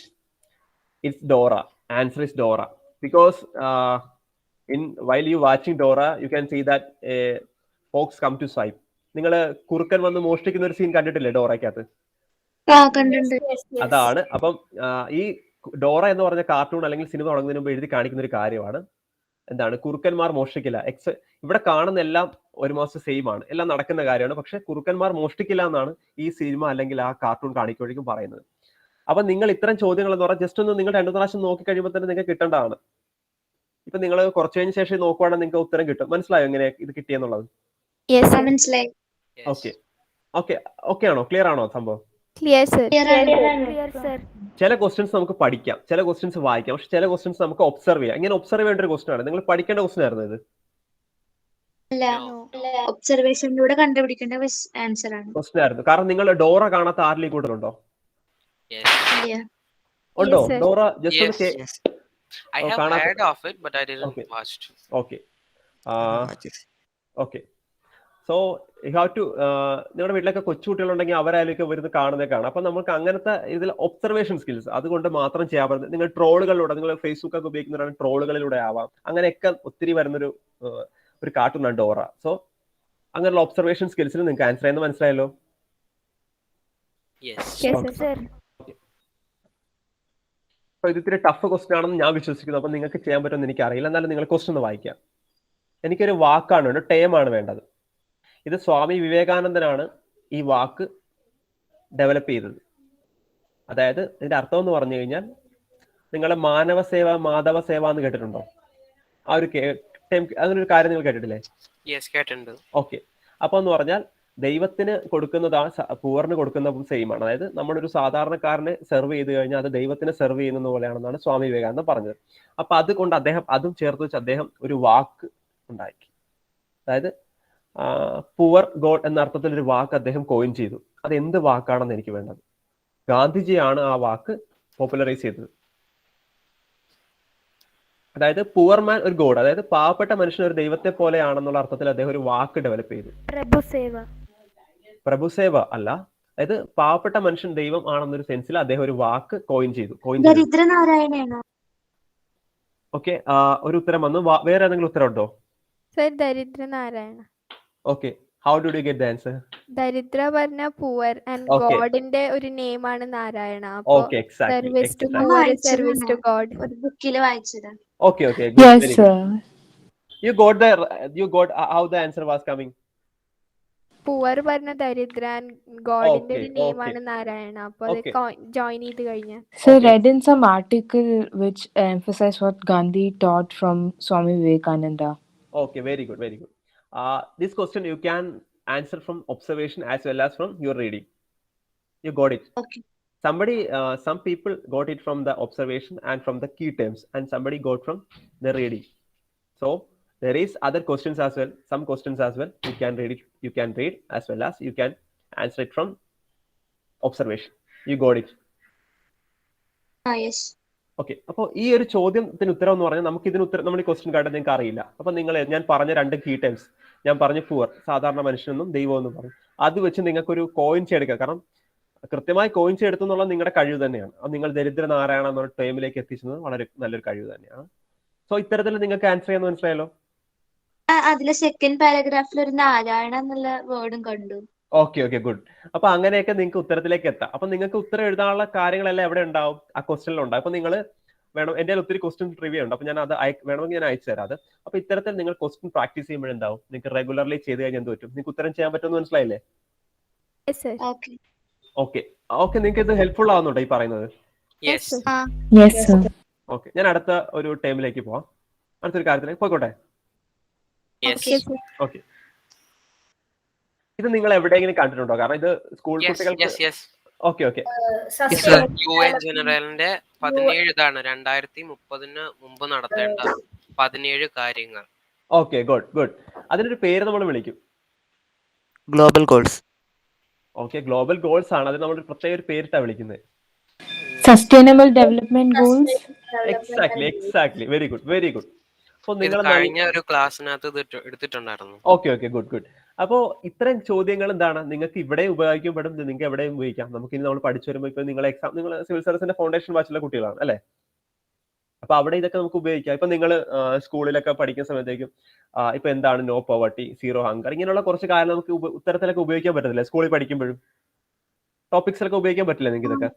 It's Dora. Answer is Dora. Because while you watching Dora, you can see that fox come to swipe. നിങ്ങൾ കുറുക്കൻ വന്ന് മോഷ്ടിക്കുന്ന ഒരു scene കണ്ടിട്ടില്ലേ ഡോറയ്ക്കകത്ത്? അതാണ്. അപ്പം ഈ Dora എന്ന് പറഞ്ഞ കാർട്ടൂൺ അല്ലെങ്കിൽ സിനിമ തുടങ്ങുന്നതിന് മുമ്പ് എഴുതി കാണിക്കുന്ന ഒരു കാര്യമാണ്. എന്താണ്? കുറുക്കന്മാർ മോഷ്ടിക്കില്ല. ഇവിടെ കാണുന്ന എല്ലാം ഒരു മാസം സെയിം ആണ്, എല്ലാം നടക്കുന്ന കാര്യമാണ്. പക്ഷെ കുറുക്കന്മാർ മോഷ്ടിക്കില്ല എന്നാണ് ഈ സിനിമ അല്ലെങ്കിൽ ആ കാർട്ടൂൺ കാണിക്കുമ്പോഴേക്കും പറയുന്നത്. അപ്പൊ നിങ്ങൾ ഇത്തരം ചോദ്യങ്ങൾ എന്ന് പറഞ്ഞാൽ ജസ്റ്റ് ഒന്ന് നിങ്ങൾ 2 പ്രാവശ്യം നോക്കി കഴിയുമ്പോൾ തന്നെ നിങ്ങൾക്ക് കിട്ടേണ്ടതാണ്. ഇപ്പൊ നിങ്ങൾ കുറച്ച് കഴിഞ്ഞ ശേഷം നോക്കുവാണെങ്കിൽ നിങ്ങൾക്ക് ഉത്തരം കിട്ടും. മനസ്സിലായോ എങ്ങനെ ഇത് കിട്ടിയെന്നുള്ളത്?
മനസ്സിലായി.
ഓക്കെ ആണോ? ക്ലിയർ ആണോ സംഭവം?
Clear, sir.
ചില ക്വസ്റ്റ്യൻസ് നമുക്ക് പഠിക്കാം, ചില ക്വസ്റ്റ്യൻസ് വായിക്കാം, പക്ഷെ ചില ക്വസ്റ്റ്യൻസ് നമുക്ക് ഒബ്സർവ് ചെയ്യാം. ഇങ്ങനെ ഒബ്സർവ് ചെയ്യേണ്ട ഒരു ക്വസ്റ്റ്യൻ ആണ്. നിങ്ങൾ പഠിക്കേണ്ട ക്വസ്റ്റ്യൻ ആയിരുന്നു ഇത്?
ഒബ്സർവേഷനിലൂടെ കണ്ടുപിടിക്കേണ്ട ആൻസർ ആണ്.
ക്വസ്റ്റ്യൻ ആയിരുന്നു. കാരണം നിങ്ങൾ ഡോറ കാണാത്ത ആരിലേക്ക് കൂടെ ഉണ്ടോ? ഉണ്ടോ Dora? Just
I have heard of it, but I didn't watch.
Okay. So you have to നിങ്ങളുടെ വീട്ടിലൊക്കെ കൊച്ചുകുട്ടികളുണ്ടെങ്കിൽ അവരായാലും വരുന്ന കാണുന്നേക്കാണ്. അപ്പൊ നമുക്ക് അങ്ങനത്തെ ഇതിൽ ഒബ്സർവേഷൻ സ്കിൽസ് അതുകൊണ്ട് മാത്രം ചെയ്യാൻ പറ്റുന്നത്. നിങ്ങൾ ട്രോളുകളിലൂടെ, നിങ്ങൾ ഫേസ്ബുക്ക് ഒക്കെ ഉപയോഗിക്കുന്നവരാണ്, ട്രോളുകളിലൂടെ ആവാം, അങ്ങനെയൊക്കെ ഒത്തിരി വരുന്നൊരു കാർട്ടൂണാണ് ഡോറ. സോ അങ്ങനെയുള്ള ഒബ്സർവേഷൻ സ്കിൽസിൽ നിങ്ങൾക്ക് ആൻസർ ചെയ്യുന്നത് മനസ്സിലായല്ലോ? ഇത് ഇത്തിരി ടഫ് ക്വസ്റ്റ്യൻ ആണെന്ന് ഞാൻ വിശ്വസിക്കുന്നു. അപ്പൊ നിങ്ങൾക്ക് ചെയ്യാൻ പറ്റുമെന്ന് എനിക്കറിയില്ല. എന്നാലും നിങ്ങൾ ക്വസ്റ്റ്യൻ ഒന്ന് വായിക്കാം. എനിക്കൊരു വാക്കാണ് വേണ്ടത്, ടേമാണ് വേണ്ടത്. ഇത് സ്വാമി വിവേകാനന്ദനാണ് ഈ വാക്ക് ഡെവലപ്പ് ചെയ്തത്. അതായത് ഇതിന്റെ അർത്ഥം എന്ന് പറഞ്ഞു കഴിഞ്ഞാൽ, നിങ്ങളെ മാനവ സേവ മാധവ സേവ എന്ന് കേട്ടിട്ടുണ്ടോ? ആ ഒരു അങ്ങനെ ഒരു കാര്യം നിങ്ങൾ കേട്ടിട്ടില്ലേ? ഓക്കെ, അപ്പൊ എന്ന് പറഞ്ഞാൽ ദൈവത്തിന് കൊടുക്കുന്നത് പൂവറിന് കൊടുക്കുന്നതും സെയിം ആണ്. അതായത് നമ്മളൊരു സാധാരണക്കാരനെ സെർവ് ചെയ്ത് കഴിഞ്ഞാൽ അത് ദൈവത്തിന് സെർവ് ചെയ്യുന്നത് പോലെയാണെന്നാണ് സ്വാമി വിവേകാനന്ദൻ പറഞ്ഞത്. അപ്പൊ അതുകൊണ്ട് അദ്ദേഹം അതും ചേർത്ത് വെച്ച് അദ്ദേഹം ഒരു വാക്ക് ഉണ്ടാക്കി. അതായത് പുവർ ഗോഡ് എന്ന അർത്ഥത്തിൽ ഒരു വാക്ക് അദ്ദേഹം കോയിൻ ചെയ്തു. അത് എന്ത് വാക്കാണെന്ന് എനിക്ക് വേണ്ടത്. ഗാന്ധിജിയാണ് ആ വാക്ക് പോപ്പുലറൈസ് ചെയ്തത്. അതായത് പുവർ മാൻ ഒരു ഗോഡ്, അതായത് പാവപ്പെട്ട മനുഷ്യൻ ഒരു ദൈവത്തെ പോലെയാണെന്നുള്ള അർത്ഥത്തിൽ അദ്ദേഹം ഒരു വാക്ക് ഡെവലപ്പ് ചെയ്തു. പ്രഭുസേവ അല്ല, അതായത് പാവപ്പെട്ട മനുഷ്യൻ ദൈവം ആണെന്നൊരു സെൻസിൽ അദ്ദേഹം ഒരു വാക്ക് കോയിൻ ചെയ്തു.
ദരിദ്രനാരായണയാണോ?
ഓക്കെ, ഒരു ഉത്തരം വന്നു. വേറെ ഏതെങ്കിലും ഉത്തരം ഉണ്ടോ?
Sir Daridranarayana.
Okay, how do you get the answer?
ദരിദ്ര പറഞ്ഞ പൂവർ ആൻഡ്
Okay.
ഗോഡിന്റെ ഒരു നെയിം ആണ് Narayana.
Okay, exactly,
service to
exactly.
Poor, service to god.
ഒരു ബുക്കിൽ വായിച്ചത്.
Okay, good,
Yes,
very good.
sir.
You got how the answer was coming?
Poor പറഞ്ഞ ദരിദ്ര ആൻഡ് ഗോഡിന്റെ ഒരു
Okay,
നെയിം
okay.
ആണ് നാരായണ. അപ്പൊ അത്
Okay.
ജോയിൻ ചെയ്ത് കഴിഞ്ഞ.
Sir,
Okay.
read in some article which emphasized what Gandhi taught from Swami Vivekananda.
Okay, very good, very good. This question you can answer from observation as well as from your reading. You got it.
Okay.
Some people got it from the observation and from the key terms, and somebody got from the reading. So there is other questions as well. Some questions as well. You can read it. You can read as well as you can answer it from observation. You got it.
Yes.
Okay, അപ്പോൾ ഈ ഒരു ചോദ്യത്തിന് ഉത്തരം എന്ന് പറഞ്ഞാൽ നമുക്ക് ഇതിന് ഉത്തരം, നമ്മൾ ഈ ക്വസ്റ്റ്യൻ കാർഡ് നിങ്ങൾക്ക് അറിയില്ല. അപ്പൊ നിങ്ങൾ ഞാൻ പറഞ്ഞ 2 കീ ടൈംസ്, ഞാൻ പറഞ്ഞ പൂവർ സാധാരണ മനുഷ്യനെന്നും ദൈവം എന്നും പറഞ്ഞു, അത് വെച്ച് നിങ്ങൾക്ക് ഒരു കോയിൻ ചെയ്തെടുക്കാം. കാരണം കൃത്യമായി കോയിൻ ചെയ്തെടുത്തു എന്നുള്ള നിങ്ങളുടെ കഴിവ് തന്നെയാണ്. അത് നിങ്ങൾ ദരിദ്ര നാരായണ എന്നുള്ള ടൈമിലേക്ക് എത്തിച്ചത് വളരെ നല്ലൊരു കഴിവ് തന്നെയാണ്. സോ ഇത്തരത്തിൽ നിങ്ങൾക്ക് ആൻസർ ചെയ്യാൻ മനസ്സിലായല്ലോ.
അതിലെ സെക്കൻഡ് പാരഗ്രാഫിൽ ഒരു നാരായണ എന്നുള്ള വേർഡും കണ്ടു.
Okay, good. അപ്പൊ അങ്ങനെയൊക്കെ നിങ്ങൾക്ക് ഉത്തരത്തിലേക്ക് എത്താം. അപ്പൊ നിങ്ങൾക്ക് ഉത്തരം എഴുതാനുള്ള കാര്യങ്ങളെല്ലാം എവിടെ ഉണ്ടാവും? ആ ക്വസ്റ്റനിൽ ഉണ്ടാവും. അപ്പൊ നിങ്ങൾ വേണം, എന്റെ ഒത്തിരി ക്വസ്റ്റ്യൻ റിവ്യൂ ഉണ്ട്, അപ്പൊ ഞാൻ അത് വേണമെങ്കിൽ ഞാൻ അയച്ചു തരാം അത്. അപ്പൊ ഇത്തരത്തിൽ നിങ്ങൾ ക്വസ്റ്റ്യൻ പ്രാക്ടീസ് ചെയ്യുമ്പോഴുണ്ടാവും, നിങ്ങൾക്ക് റെഗുലർലി ചെയ്ത് കഴിഞ്ഞാൽ എന്ത് പറ്റും? നിങ്ങൾക്ക് ഉത്തരം ചെയ്യാൻ പറ്റുമെന്ന് മനസ്സിലായില്ലേ? ഓക്കെ, നിങ്ങൾക്ക് ഇത് ഹെൽപ്ഫുൾ ആവുന്നുണ്ടോ ഈ പറയുന്നത്?
Yes.
Yes, sir.
ഓക്കെ, ഞാൻ അടുത്ത ഒരു ടൈമിലേക്ക് പോവാം. അടുത്തൊരു കാര്യത്തിലേക്ക് പോയിക്കോട്ടെ.
Yes.
ഓക്കെ, ഇത് നിങ്ങൾ എവിടെയെങ്കിലും കണ്ടിട്ടുണ്ടോ? കാരണം ഇത് സ്കൂൾ കുട്ടികൾക്ക്.
Yes.
ഓക്കെ,
UN ജനറലിന്റെ 17 ഇതാണ് 2030 മുമ്പ് നടത്തേണ്ട 17 കാര്യങ്ങൾ.
Okay, good. അതിനൊരു പേര് നമ്മൾ വിളിക്കും.
Global goals.
Okay, global goals ആണ്. അതിന് നമ്മൾ പ്രത്യേക ഒരു പേരിട്ടാ വിളിക്കുന്നത്.
Sustainable Development Goals.
Exactly. Very good. So നിങ്ങൾ
കഴിഞ്ഞ ഒരു ക്ലാസ്സിനകത്ത് ഇത് എടുത്തിട്ടുണ്ടായിരുന്നു.
Okay, good. അപ്പോ ഇത്തരം ചോദ്യങ്ങൾ എന്താണ് നിങ്ങൾക്ക് ഇവിടെ ഉപയോഗിക്കപ്പെടും, നിങ്ങൾക്ക് എവിടെയും ഉപയോഗിക്കാം. നമുക്ക് ഇനി നമ്മൾ പഠിച്ചു വരുമ്പോൾ ഇപ്പൊ നിങ്ങൾ സിവിൽ സർവീസിന്റെ ഫൗണ്ടേഷൻ ബാച്ചിലുള്ള കുട്ടികളാണ് അല്ലെ? അപ്പൊ അവിടെ ഇതൊക്കെ നമുക്ക് ഉപയോഗിക്കാം. ഇപ്പൊ നിങ്ങൾ സ്കൂളിലൊക്കെ പഠിക്കുന്ന സമയത്തേക്കും ഇപ്പൊ എന്താണ് നോ പോവർട്ടി, സീറോ ഹങ്കർ, ഇങ്ങനെയുള്ള കുറച്ച് കാര്യം നമുക്ക് ഉത്തരത്തിലൊക്കെ ഉപയോഗിക്കാൻ പറ്റത്തില്ലേ? സ്കൂളിൽ പഠിക്കുമ്പോഴും ടോപ്പിക്സിലൊക്കെ ഉപയോഗിക്കാൻ പറ്റില്ലേ നിങ്ങൾക്ക് ഇതൊക്കെ?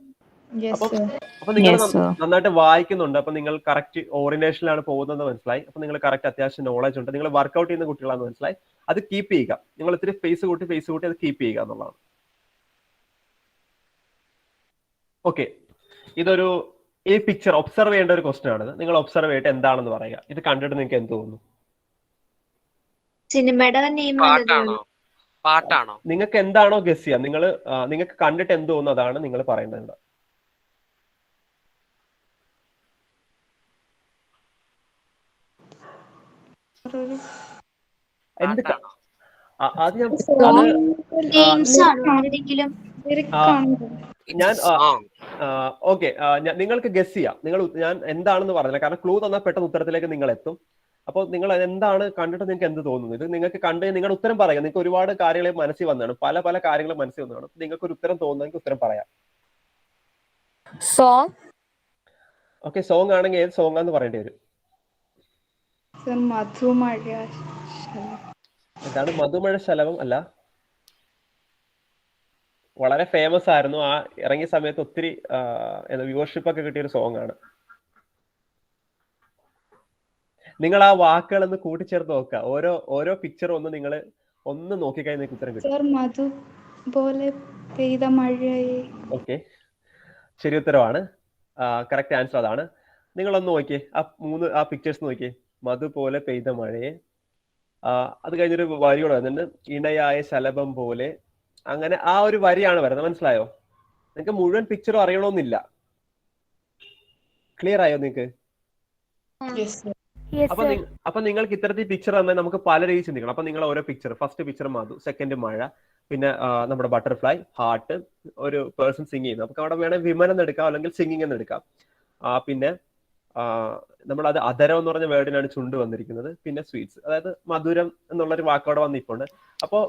അപ്പൊ നിങ്ങൾ നന്നായിട്ട് വായിക്കുന്നുണ്ട്, അപ്പൊ നിങ്ങൾ കറക്റ്റ് ഓറിയന്റേഷനിലാണ് പോകുന്നത് മനസ്സിലായി. അപ്പൊ നിങ്ങൾ കറക്റ്റ് അത്യാവശ്യം നോളജ് ഉണ്ട്, നിങ്ങൾ വർക്ക്ഔട്ട് ചെയ്യുന്ന കുട്ടികളാണെന്ന് മനസ്സിലായി. അത് കീപ്പ് ചെയ്യുക. നിങ്ങൾ ഇത്തിരി ഫേസ് കൂട്ടി അത് കീപ്പ് ചെയ്യുക എന്നുള്ളതാണ്. ഓക്കെ, ഇതൊരു ഈ പിക്ചർ ഒബ്സർവ് ചെയ്യേണ്ട ഒരു ക്വസ്റ്റൻ ആണ്. നിങ്ങൾ ഒബ്സർവ് ചെയ്തിട്ട് എന്താണെന്ന് പറയുക. ഇത് കണ്ടിട്ട് നിങ്ങൾക്ക് എന്ത് തോന്നുന്നു?
സിനിമയുടെ നെയിം
പാട്ടാണോ?
നിങ്ങൾക്ക് എന്താണോ ഗസ് ചെയ്യാം. നിങ്ങൾക്ക് കണ്ടിട്ട് എന്ത് തോന്നുന്നു അതാണ് നിങ്ങൾ പറയേണ്ടത്. എന്ത് അത് ഞാൻ ഓക്കെ, നിങ്ങൾക്ക് ഗസ് ചെയ്യാം. ഞാൻ എന്താണെന്ന് പറഞ്ഞില്ല, കാരണം ക്ലൂ തന്നാൽ പെട്ടെന്ന് ഉത്തരത്തിലേക്ക് നിങ്ങൾ എത്തും. അപ്പോൾ നിങ്ങൾ എന്താണ് കണ്ടിട്ട് നിങ്ങൾക്ക് എന്ത് തോന്നുന്നു? ഇത് നിങ്ങൾക്ക് കണ്ട് നിങ്ങളുടെ ഉത്തരം പറയാം. നിങ്ങൾക്ക് ഒരുപാട് കാര്യങ്ങൾ മനസ്സിൽ വന്നതാണ്, പല കാര്യങ്ങളും മനസ്സിൽ വന്നതാണ്. നിങ്ങൾക്ക് ഒരു ഉത്തരം തോന്നുന്നെങ്കിൽ ഉത്തരം പറയാം.
Song.
ഓക്കെ, സോങ് ആണെങ്കിൽ ഏത് സോങ് ആണെന്ന് പറയേണ്ടി വരും. എന്താണ്? മധുമഴ ശലഭം അല്ല, വളരെ ഫേമസ് ആയിരുന്നു. ആ ഇറങ്ങിയ സമയത്ത് ഒത്തിരി വ്യൂവർഷിപ്പ് ഒക്കെ കിട്ടിയൊരു സോങ് ആണ്. നിങ്ങൾ ആ വാക്കുകൾ ഒന്ന് കൂട്ടിച്ചേർത്ത് നോക്കുക. ഓരോ പിക്ചർ നിങ്ങൾ നോക്കിക്കഴിഞ്ഞാൽ നിങ്ങൾക്ക് ഉത്തരം കിട്ടും. ഓക്കെ, ശരി ഉത്തരവാണ്. കറക്റ്റ് ആൻസർ അതാണ്. നിങ്ങളൊന്ന് നോക്കിയേ, ആ പിക്ചേഴ്സ് നോക്കിയേ. മധു പോലെ പെയ്ത മഴയെ, അത് കഴിഞ്ഞൊരു വരിയോടെ വരുന്നുണ്ട്, ഇണയായ ശലഭം പോലെ. അങ്ങനെ ആ ഒരു വരിയാണ് വരുന്നത്. മനസ്സിലായോ? നിങ്ങൾക്ക് മുഴുവൻ പിക്ചറും അറിയണമെന്നില്ല. ക്ലിയർ ആയോ നിങ്ങൾക്ക്? അപ്പൊ നിങ്ങൾക്ക് ഇത്തരത്തിൽ പിക്ചർ തന്നെ നമുക്ക് പല രീതിയിൽ ചിന്തിക്കണം. അപ്പൊ നിങ്ങൾ ഓരോ പിക്ചർ, ഫസ്റ്റ് പിക്ചർ മധു, സെക്കൻഡ് മഴ, പിന്നെ നമ്മുടെ ബട്ടർഫ്ലൈ, ഹാർട്ട്, ഒരു പേഴ്സൺ സിംഗ് ചെയ്യുന്നു. അപ്പൊ അവിടെ വേണേൽ വിമൻ എന്ന് എടുക്കാം, അല്ലെങ്കിൽ സിംഗിങ് എന്ന് എടുക്കാം. പിന്നെ നമ്മളത് അധരം എന്ന് പറഞ്ഞ വേർഡിനാണ് ചുണ്ട് വന്നിരിക്കുന്നത്. പിന്നെ സ്വീറ്റ്സ്, അതായത് മധുരം എന്നുള്ളൊരു വാക്കോടെ വന്നിട്ടുണ്ട്. അപ്പോൾ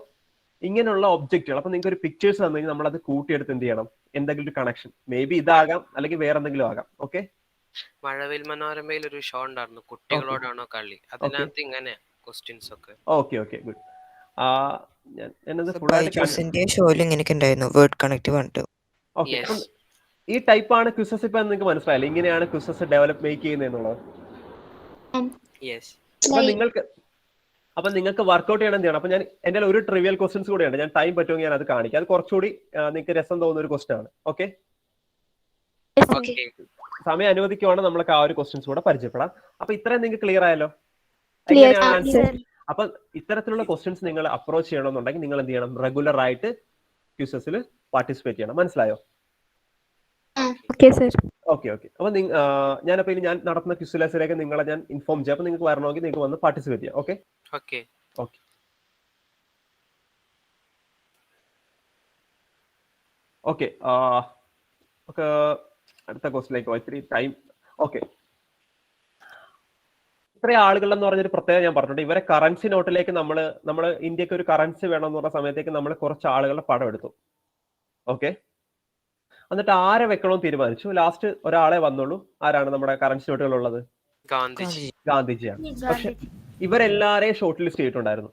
ഇങ്ങനെയുള്ള ഒബ്ജക്റ്റുകൾ, അപ്പൊ നിങ്ങൾക്ക് ഒരു പിക്ചേഴ്സ് വന്നു കഴിഞ്ഞാൽ നമ്മളത് കൂട്ടിയെടുത്ത് എന്ത് ചെയ്യണം, എന്തെങ്കിലും ഒരു കണക്ഷൻ, മേ ബി ഇതാകാം അല്ലെങ്കിൽ വേറെ എന്തെങ്കിലും ആകാം. ഓക്കെ,
മഴവിൽ മനോരമയിൽ ഒരു ഷോ ഉണ്ടായിരുന്നു, കുട്ടികളോടാണോ കളി, അതിനകത്ത് ഇങ്ങനെ ക്വസ്റ്റ്യൻസ് ഒക്കെ.
Okay okay good. എന്നത്
സർ
ഫുൾ ആയിട്ട്
ബൈജൂസിന്റെ ഷോയിൽ ഇങ്ങനെയൊക്കെ ഉണ്ടായിരുന്നു, വേർഡ് കണക്ട് പറഞ്ഞിട്ട്.
ഓക്കെ. ഈ ടൈപ്പാണ് ക്വിസസ് ഇപ്പൊ നിങ്ങൾക്ക് മനസ്സിലായില്ലേ, ഇങ്ങനെയാണ് ക്വിസസ് ഡെവലപ്പ് മേക്ക് ചെയ്യുന്നത് എന്നുള്ളത്.
യെസ്.
അപ്പൊ നിങ്ങൾക്ക് വർക്ക്ഔട്ട് ചെയ്യണം, എന്ത് ചെയ്യണം. അപ്പൊ ഞാൻ എന്റെ ഒരു ട്രിവിയൽ ക്വസ്റ്റ്യൻസ് കൂടെയുണ്ട്, ഞാൻ ടൈം പറ്റുമെങ്കിൽ ഞാൻ അത് കാണിക്കാം. അത് കുറച്ചുകൂടി നിങ്ങൾക്ക് രസം തോന്നുന്ന ഒരു ക്വസ്റ്റ്യൻ ആണ്. ഓക്കെ, സമയം അനുവദിക്കുവാണെങ്കിൽ നമ്മൾക്ക് ആ ഒരു ക്വസ്റ്റ്യൻസ് കൂടെ പരിചയപ്പെടാം. അപ്പൊ ഇത്രയും നിങ്ങൾക്ക് ക്ലിയർ ആയല്ലോ. അപ്പൊ ഇത്തരത്തിലുള്ള ക്വസ്റ്റ്യൻസ് നിങ്ങൾ അപ്രോച്ച് ചെയ്യണമെന്നുണ്ടെങ്കിൽ നിങ്ങൾ എന്ത് ചെയ്യണം, റെഗുലർ ആയിട്ട് ക്വിസസിൽ പാർട്ടിസിപ്പേറ്റ് ചെയ്യണം. മനസ്സിലായോ? Okay okay. അപ്പൊ ഞാനപ്പോ ഇനി ഞാൻ നടത്തുന്ന ക്വിസിലേക്ക് നിങ്ങളെ ഞാൻ ഇൻഫോം ചെയ്യാം. അപ്പൊ നിങ്ങൾക്ക് വരണമെങ്കിൽ നിങ്ങൾക്ക് വന്ന് പാർട്ടിസിപ്പേറ്റ് ചെയ്യാം. Okay
okay
okay okay. അടുത്ത ക്വസ്റ്റിലേക്ക് പോയി, ഇത്തിരി ടൈം. ഓക്കെ, ഇത്രയും ആളുകളെന്ന് പറഞ്ഞൊരു പ്രത്യേകം ഞാൻ പറഞ്ഞിട്ടുണ്ട്. ഇവരെ കറൻസി നോട്ടിലേക്ക് നമ്മൾ ഇന്ത്യക്ക് ഒരു കറൻസി വേണം എന്ന് പറഞ്ഞ സമയത്തേക്ക് നമ്മൾ കുറച്ച് ആളുകളുടെ പടം എടുത്തു. ഓക്കെ, എന്നിട്ട് ആരെ വെക്കണമെന്ന് തീരുമാനിച്ചു. ലാസ്റ്റ് ഒരാളെ വന്നുള്ളൂ. ആരാണ് നമ്മുടെ കറൻസി നോട്ടുകളുള്ളത്? ഗാന്ധിജിയാണ്. പക്ഷെ ഇവരെല്ലാരെയും ഷോർട്ട് ലിസ്റ്റ് ചെയ്തിട്ടുണ്ടായിരുന്നു.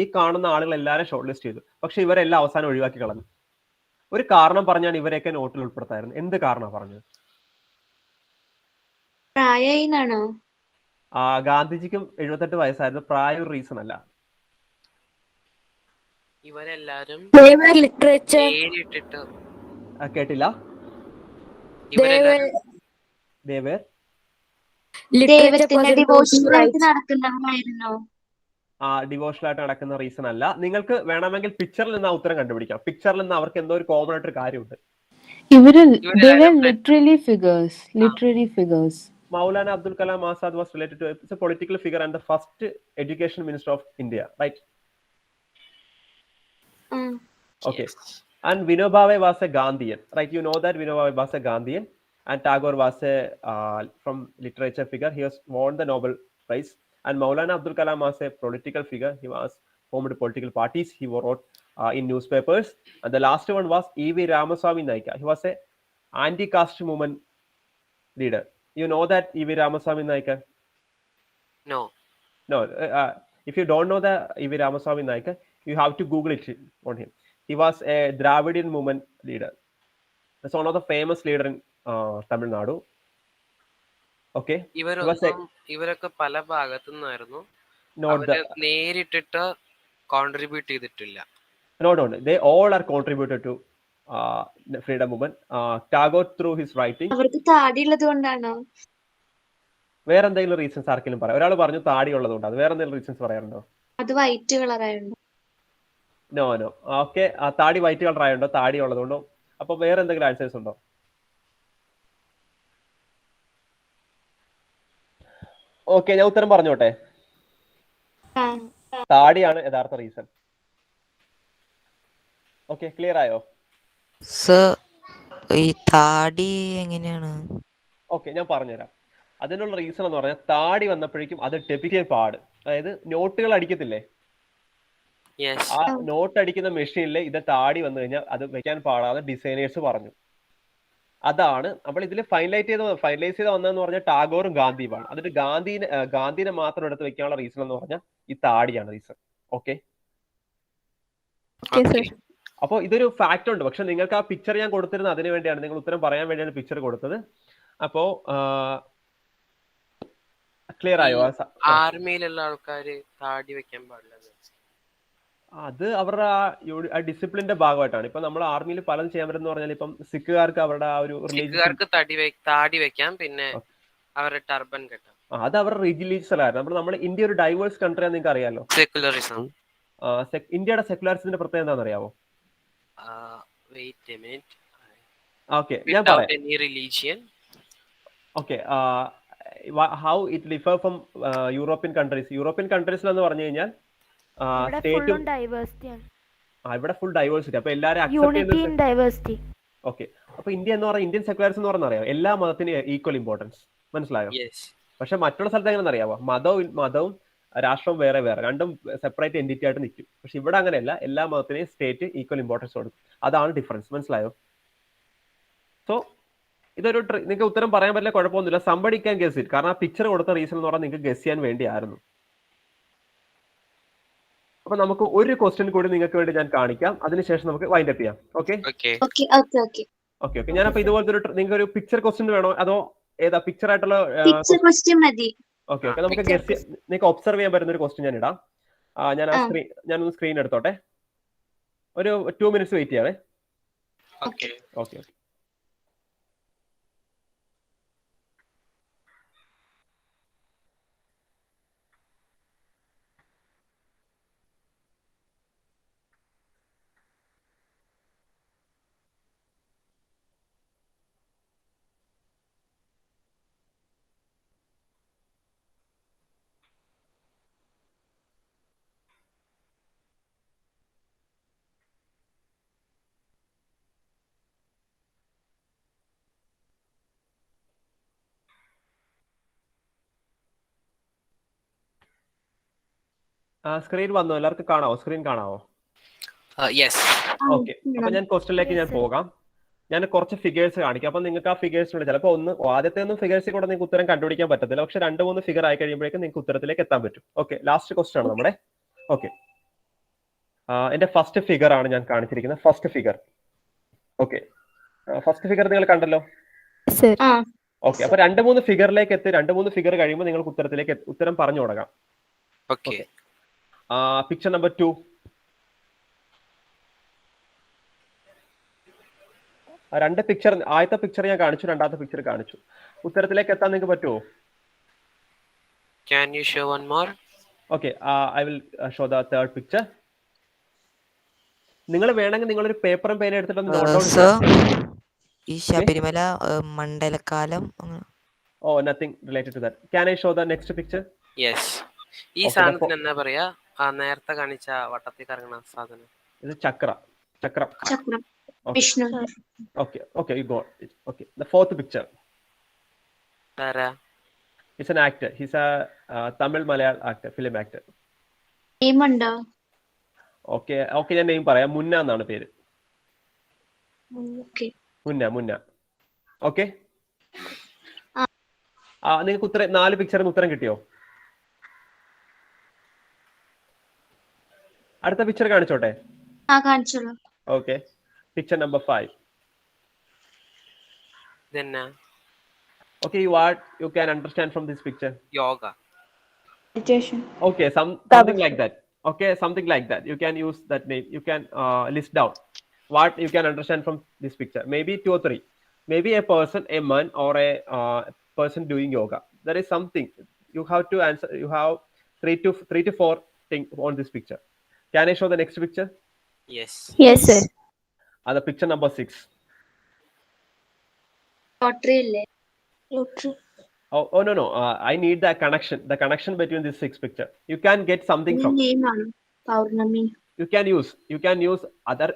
ഈ കാണുന്ന ആളുകൾ എല്ലാവരും ഷോർട്ട് ലിസ്റ്റ് ചെയ്തു. പക്ഷെ ഇവരെല്ലാം അവസാനം ഒഴിവാക്കി കളഞ്ഞു. ഒരു കാരണം പറഞ്ഞാണ് ഇവരെയൊക്കെ നോട്ടിൽ ഉൾപ്പെടുത്തായിരുന്നു. എന്ത് കാരണം പറഞ്ഞത്?
പ്രായമായിന്നാണോ?
ഗാന്ധിജിക്കും 78 വയസ്സായിരുന്നു. പ്രായം ഒരു റീസൺ അല്ല.
ഇവരെല്ലാരും
കേട്ടില്ല.
ദൈവത്തിന്റെ ഡിവോഷണൽ ആയിട്ട് നടക്കുന്നതായിരുന്നോ?
ഡിവോഷണൽ ആയിട്ട് നടക്കുന്ന റീസൺ അല്ല. നിങ്ങൾക്ക് വേണമെങ്കിൽ പിക്ചറിൽ നിന്ന് ആ ഉത്തരം കണ്ടുപിടിക്കാം. പിക്ചറിൽ നിന്ന് അവർക്ക് എന്തോ ഒരു കോമൺ ആയിട്ട് കാര്യമുണ്ട്. Maulana Abdul Kalam Azad was related to a political figure and the first education minister of India, right? Okay.
Yes.
And Vinoba Bhave was a Gandhian, right? You know that Vinoba Bhave was a Gandhian, and Tagore was a from literature figure. He has won the Nobel Prize. And Maulana Abdul Kalam was a political figure. He was formed political parties. He wrote in newspapers. And the last one was E.V. Ramaswamy Naika. He was a anti-caste movement leader. You know that E.V. Ramaswamy Naika?
No.
No. If you don't know the E.V. Ramaswamy Naika, you have to Google it on him. He was a Dravidian movement leader. That's one of the famous leader in Tamil Nadu. Okay.
ഇവരൊക്കെ പല ഭാഗത്തു നിന്നായിരുന്നു. നേരിട്ടിട്ട് contribute ചെയ്തിട്ടില്ല.
No. They all are contributed to freedom movement. Tagore through his writing.
അവർക്ക് താടി ഉള്ളത് കൊണ്ടാണോ?
വേറെ എന്തെങ്കിലും റീസൺസ് ആർക്കെങ്കിലും പറയാം? ഒരാൾ പറഞ്ഞു താടി ഉള്ളത് കൊണ്ട്. അത് വേറെ എന്തെങ്കിലും റീസൺസ് പറയാറുണ്ടോ?
അത് വൈറ്റ് കളർ ആയിരുന്നു.
നോ. ഓക്കെ, താടി വൈറ്റ് കളർ ആയതുണ്ടോ? താടി ഉള്ളതുകൊണ്ടോ? അപ്പൊ വേറെ എന്തെങ്കിലും ആൻസേഴ്സ് ഉണ്ടോ? ഓക്കെ, ഞാൻ ഉത്തരം പറഞ്ഞോട്ടെ. താടിയാണ് യഥാർത്ഥ റീസൺ. ഓക്കെ, ക്ലിയർ ആയോ?
ഈ താടി എങ്ങനെയാണ്?
ഓക്കെ, ഞാൻ പറഞ്ഞുതരാം. അതിനുള്ള റീസൺ എന്ന് പറഞ്ഞാൽ താടി വന്നപ്പോഴേക്കും അത് ഡെബിറ്റ് ചെയ്യാൻ പാട്. അതായത് നോട്ടുകൾ അടിക്കത്തില്ലേ, ആ നോട്ട് അടിക്കുന്ന മെഷീനിൽ ഇത് താടി വന്നു കഴിഞ്ഞാൽ അത് വെക്കാൻ പാടാതെ ഡിസൈനേഴ്സ് പറഞ്ഞു. അതാണ് നമ്മൾ ഇതിൽ ഫൈനലൈസ് ചെയ്ത് വന്നതെന്ന് പറഞ്ഞാൽ ടാഗോറും ഗാന്ധിയുമാണ്. അതിട്ട് ഗാന്ധിനെ മാത്രം എടുത്ത് വെക്കാനുള്ള റീസൺ എന്ന് പറഞ്ഞാൽ ഈ താടിയാണ് റീസൺ. ഓക്കെ, അപ്പൊ ഇതൊരു ഫാക്ട് ഉണ്ട്. പക്ഷെ നിങ്ങൾക്ക് ആ പിക്ചർ ഞാൻ കൊടുത്തിരുന്നത് അതിനു വേണ്ടിയാണ്, നിങ്ങൾ ഉത്തരം പറയാൻ വേണ്ടിയാണ് പിക്ചർ കൊടുത്തത്. അപ്പോ ക്ലിയർ ആയോ?
ആർമിയിലുള്ള ആൾക്കാര് താടി വെക്കാൻ പാടില്ല.
അത് അവരുടെ ആ ഡിസിപ്ലിന്റെ ഭാഗമായിട്ടാണ്. ഇപ്പൊ നമ്മൾ ആർമിയിൽ പലതും ചെയ്യാൻ പറ്റുന്ന പറഞ്ഞാൽ ഇപ്പം സിഖുകാർക്ക് അവരുടെ ആ ഒരു
താടി വെക്കാം, പിന്നെ അവരുടെ ടർബൻ കെട്ടാം.
അത് അവരുടെ റിലീജിയസ് ആയിരുന്നു. നമ്മൾ ഇന്ത്യ ഒരു ഡൈവേഴ്സ് കൺട്രി ആണെന്ന് നിങ്ങൾക്ക് അറിയാലോ.
സെക്യുലറിസം.
ഇന്ത്യയുടെ സെക്യുലറിസത്തിന്റെ പ്രത്യേകത എന്താണെന്ന് അറിയാമോ? ഓക്കെ, ഞാൻ പറയാം. Okay, how it differ from European countries. European കൺട്രീസിലെന്ന് പറഞ്ഞു കഴിഞ്ഞാൽ ഇവിടെ ഫുൾ ഡൈവേഴ്സിറ്റി. അപ്പൊ എല്ലാരും അക്സെപ്റ്റ് ചെയ്യുന്നത്. ഓക്കെ, അപ്പൊ ഇന്ത്യ എന്ന് പറഞ്ഞാൽ ഇന്ത്യൻ സെക്യുലറിസം എന്ന് പറഞ്ഞാൽ അറിയാം എല്ലാ മതത്തിനും ഈക്വൽ ഇമ്പോർട്ടൻസ്. മനസ്സിലായോ?
Yes.
പക്ഷെ മറ്റുള്ള സ്ഥലത്ത് എങ്ങനെയാണെന്ന് അറിയാമോ? മതവും രാഷ്ട്രവും വേറെ വേറെ, രണ്ടും സെപ്പറേറ്റ് എൻറ്റിറ്റി ആയിട്ട് നിൽക്കും. പക്ഷെ ഇവിടെ അങ്ങനെയല്ല, എല്ലാ മതത്തിനെയും സ്റ്റേറ്റ് ഈക്വൽ ഇമ്പോർട്ടൻസ് കൊടുക്കും. അതാണ് ഡിഫറൻസ്. മനസ്സിലായോ? സോ ഇതൊരു നിങ്ങൾക്ക് ഉത്തരം പറയാൻ പറ്റില്ല, കുഴപ്പമൊന്നുമില്ല. Somebody can guess it. കാരണം ആ പിക്ചർ കൊടുത്ത റീസൺ എന്ന് പറഞ്ഞാൽ നിങ്ങൾക്ക് ഗസ് ചെയ്യാൻ വേണ്ടിയായിരുന്നു. അപ്പൊ നമുക്ക് ഒരു ക്വസ്റ്റ്യൻ കൂടി നിങ്ങൾക്ക് വേണ്ടി ഞാൻ കാണിക്കാം, അതിനുശേഷം നമുക്ക് വൈൻഡ് അപ്പ് ചെയ്യാം. Okay
Okay.
ഓക്കെ. ഞാനപ്പോ ഇതുപോലത്തെ നിങ്ങൾക്ക് ഒരു പിക്ചർ ക്വസ്റ്റ്യൻ വേണോ, അതോ ഏതാ പിക്ചർ ആയിട്ടുള്ള
പിക്ചർ ക്വസ്റ്റ്യൻ മതി.
ഓക്കെ. നമുക്ക് ഗസ് നിങ്ങൾക്ക് ഒബ്സർവ് ചെയ്യാൻ പറ്റുന്ന ഒരു ക്വസ്റ്റ്യൻ ഞാൻ ഇടാം. ഞാനൊന്ന് സ്ക്രീൻ എടുത്തോട്ടെ. ഒരു 2 minutes വെയിറ്റ് ചെയ്യാവേ.
Okay.
ഓക്കെ. സ്ക്രീൻ വന്നോ? എല്ലാവർക്കും കാണാവോ? സ്ക്രീൻ കാണാവോ?
Yes.
ഓക്കെ. അപ്പൊ ഞാൻ ക്വസ്റ്റ്യനിലേക്ക് ഞാൻ പോകാം. ഞാൻ കുറച്ച് ഫിഗേഴ്സ് കാണിക്കാം. അപ്പൊ നിങ്ങൾക്ക് ആ ഫിഗേഴ്സിനുണ്ട് ചിലപ്പോൾ ആദ്യത്തെ ഒന്നും ഫിഗേഴ്സിൽ കൂടെ നിങ്ങൾക്ക് ഉത്തരം കണ്ടുപിടിക്കാൻ പറ്റത്തില്ല. പക്ഷെ 2-3 ഫിഗർ ആയി കഴിയുമ്പോഴേക്കും നിങ്ങൾക്ക് ഉത്തരത്തിലേക്ക് എത്താൻ പറ്റും. ഓക്കെ. ലാസ്റ്റ് ക്വസ്റ്റ്യൻ ആണ് നമ്മുടെ. ഓക്കെ. എന്റെ ഫസ്റ്റ് ഫിഗർ ആണ് ഞാൻ കാണിച്ചിരിക്കുന്നത്. First figure. Okay. First figure നിങ്ങൾ കണ്ടല്ലോ. ഓക്കെ. അപ്പൊ 2-3 ഫിഗറിലേക്ക് എത്തി. 2-3 ഫിഗർ കഴിയുമ്പോൾ നിങ്ങൾക്ക് ഉത്തരത്തിലേക്ക് ഉത്തരം പറഞ്ഞു തുടങ്ങാം.
Okay.
Picture number 2. രണ്ട് പിക്ചർ, ആദ്യത്തെ പിക്ചർ ഞാൻ കാണിച്ചു, രണ്ടാമത്തെ പിക്ചർ കാണിച്ചു. ഉത്തരത്തിലേക്ക് എത്താൻ നിങ്ങൾക്ക് പറ്റുമോ?
Can you show one more?
Okay. I will show the third picture. നിങ്ങൾ വേണമെങ്കിൽ നിങ്ങളൊരു പേപ്പറും പേന എടുത്തിട്ട് നോട്ട് ഡൗൺ
സർ ഈ Sabarimala മണ്ഡലകാലം
nothing related to that. Can I show the next picture?
Yes. ഈ
Okay,
സാധനത്തിന് എന്താ പറയാ? നേരത്തെ കാണിച്ച വട്ടത്തിൽ കറങ്ങുന്ന സാധനം.
ഇത് ചക്രം.
Vishnu.
Okay, you got it. Okay, the fourth picture.
ആരാ?
He's an actor. He's a Tamil Malayalam actor, film actor.
Name ഉണ്ടോ?
Okay, ഞാൻ നെയിം പറയാം. മുന്ന എന്നാണ് പേര്. മുന്ന. ഓക്കെ. നിങ്ങൾക്ക് ഉത്തരം 4 പിക്ചറിന് ഉത്തരം കിട്ടിയോ? അടുത്ത പിക്ചർ കാണിച്ചോട്ടെ?
കാണിച്ചോളൂ.
Okay. Picture number 5.
Then
Okay, what you can understand from this picture?
yoga.
Meditation.
Okay, something like that. Okay, something like that. You can use that name. You can list down what you can understand from this picture. Maybe 2 or 3. Maybe a person, a man, or a person doing yoga. There is something you have to answer. You have 3 to 4 things on this picture. Can I show the next picture?
Yes.
Yes, sir.
The picture number 6.
Lottery അല്ലേ?
Oh no. I need the connection between these 6 picture. You can get something from.
Name ആണ് പൗർണമി.
You can use either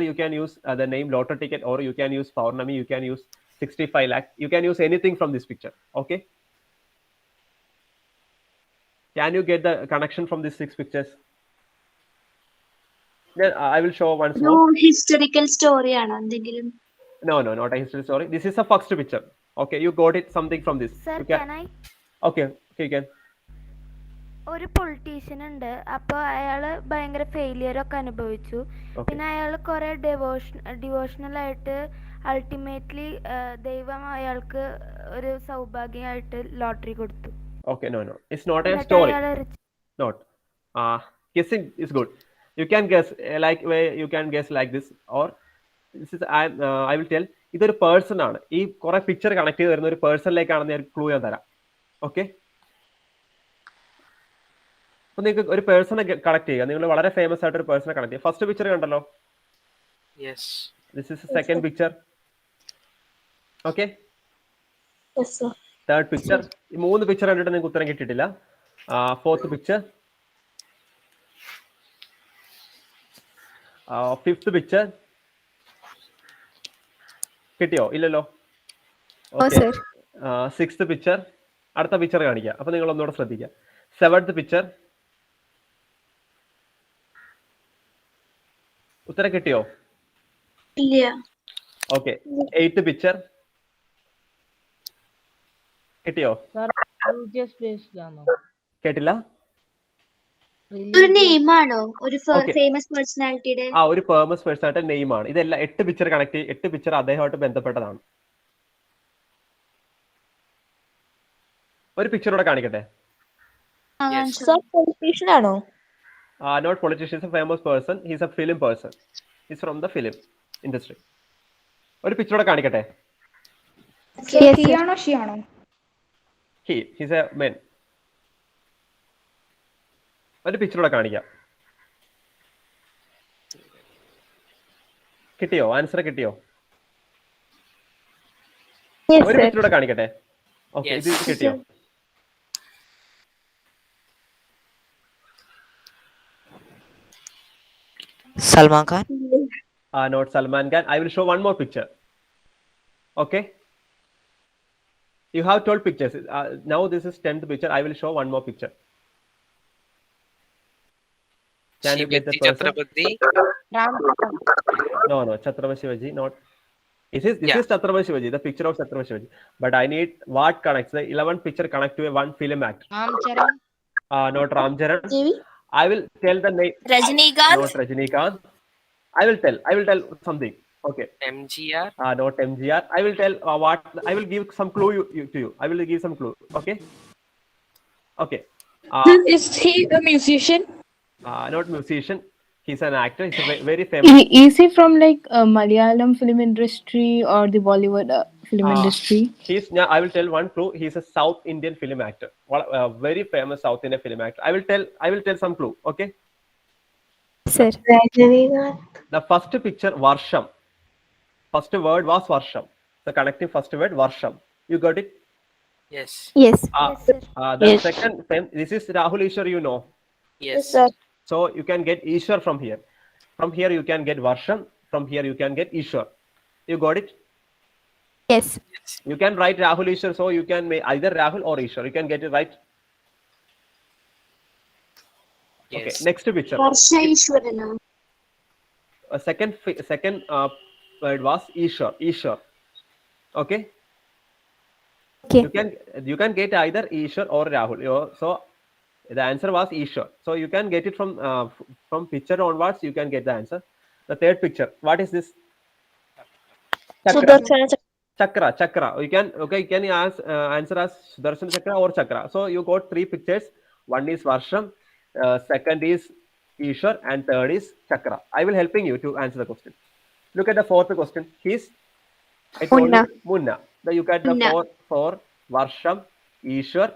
you can use the name lottery ticket, or you can use Paurnami, you can use 65 lakh, you can use anything from this picture. Okay, can you get the connection from these 6 pictures? Then I will show once more.
Historical story ആണോ എന്തെങ്കിലും?
No, not a history story. This is the first picture. Okay, you got it something from this.
Sir,
You
can I?
Okay, you can.
ഒരു politician ഉണ്ട്. അപ്പോൾ അയാള് ഭയങ്കര failure ഒക്കെ അനുഭവിച്ചു. പിന്നെ അയാൾ കുറെ ഡിവോഷണൽ ആയിട്ട് അൾട്ടിമേറ്റ്ലി ദൈവം അയാൾക്ക് ഒരു സൗഭാഗ്യമായിട്ട് ലോട്ടറി കൊടുത്തു.
Okay, no, it's not a story. Not. Guessing is good. You can guess you can guess like this, or this is I will tell. ഇതൊരു പേഴ്സൺ ആണ്. ഈ കുറെ പിക്ചർ കണക്ട് ചെയ്ത് വരുന്ന ഒരു പേഴ്സണിലേക്കാണെന്ന് ഞാൻ ക്ലൂ ഞാൻ തരാം. ഓക്കെ, അപ്പൊ നിങ്ങൾക്ക് ഒരു പേഴ്സണെ കണക്ട് ചെയ്യുക. നിങ്ങൾ വളരെ ഫേമസ് ആയിട്ട് ഒരു പേഴ്സണെ കണക്ട് ചെയ്യുക. ഫസ്റ്റ് പിക്ചർ കണ്ടല്ലോ?
Yes.
This is the second picture. Okay.
Yes, sir.
Third picture. ഈ 3 പിക്ചർ കണ്ടിട്ട് നിങ്ങൾക്ക് ഉത്തരം കിട്ടിയിട്ടില്ല. Fourth picture. Fifth picture. കിട്ടിയോ? ഇല്ലല്ലോ. സിക്സ്ത് പിക്ചർ, അടുത്ത പിക്ചർ കാണിക്കാം. അപ്പൊ നിങ്ങൾ ഒന്നുകൂടെ ശ്രദ്ധിക്കുക. സെവൻത് പിക്ചർ, ഉത്തരം കിട്ടിയോ?
ഇല്ല.
ഓക്കെ. എയ്ത്ത് പിക്ചർ കിട്ടിയോ? കേട്ടില്ല.
ഒരു നെയിം ആണോ ഒരു
Okay.
ഫേമസ് പേഴ്സണാലിറ്റിയുടെ?
ഒരു ഫേമസ് പേഴ്സണായിട്ട് നെയിം ആണ്. ഇതെല്ലാം 8 പിക്ചർ കണക്ട് 8 പിക്ചർ അദ്ദേഹമായിട്ട് ബന്ധപ്പെട്ടതാണ്. ഒരു പിക്ചർ കൂടെ കാണിക്കട്ടെ.
പൊളിറ്റീഷ്യൻ ആണോ?
Not politician, is a famous person. He's a film person. He's from the film industry. ഒരു പിക്ചർ കൂടെ കാണിക്കട്ടെ.
ഹി ആണോ ഷി ആണോ?
He's a man. ഒരു പിക്ചർ കൂടെ കാണിക്കാം. കിട്ടിയോ? ആൻസർ കിട്ടിയോ? ഒരു പിക്ചർ കൂടെ കാണിക്കട്ടെ. ഓക്കെ, ഇത് കിട്ടിയോ?
Salman Khan.
Not Salman Khan. I will show one more picture. Okay. You have 12 pictures. Now this is 10th picture. I will show one more picture. Can you get the person?
Chhatrapati.
No, Chhatrapati Shivaji. Not. This is Chhatrapati Shivaji. The picture of Chhatrapati Shivaji. But I need what connects the 11th picture connect to a one film actor.
Ram Charan.
Not Ram Charan. I will tell the name.
Rajinikanth.
Not Rajinikanth. I will tell something. Okay.
MGR.
Not MGR. I will tell what. I will give some clue to you. I will give some clue. Okay. Okay.
Is he a musician?
Not musician. He's an actor. He's a very famous.
Is he from like Malayalam film industry or the Bollywood film industry?
I will tell one clue. He's a South Indian film actor. Very famous South Indian film actor. I will tell some clue. Okay.
Sir.
The first picture, Varsham. First word was Varsham. The connecting first word, Varsham. You got it?
Yes.
Yes.
The
Yes.
second, this is Rahul Ishwar, you know.
Yes.
Sir.
So you can get Ishwar from here. From here you can get Varsham. From here you can get Ishwar. You got it?
Yes.
You can write Rahul Ishwar, so you can make either Rahul or Ishwar. You can get it right.
Yes.
Okay. Next picture.
Harsha Ishwarana.
Second word was Ishwar. Okay.
Okay.
You can get either Ishwar or Rahul. So the answer was Ishwar. So you can get it from picture onwards. You can get the answer. The third picture. What is this? Chakra. You can answer as Sudarshan Chakra or Chakra. So you got 3 pictures. One is Varsham, second is Ishwar, and third is Chakra. I will helping you to answer the question. Look at the fourth question. Munna. You get the four Varsham, Ishwar,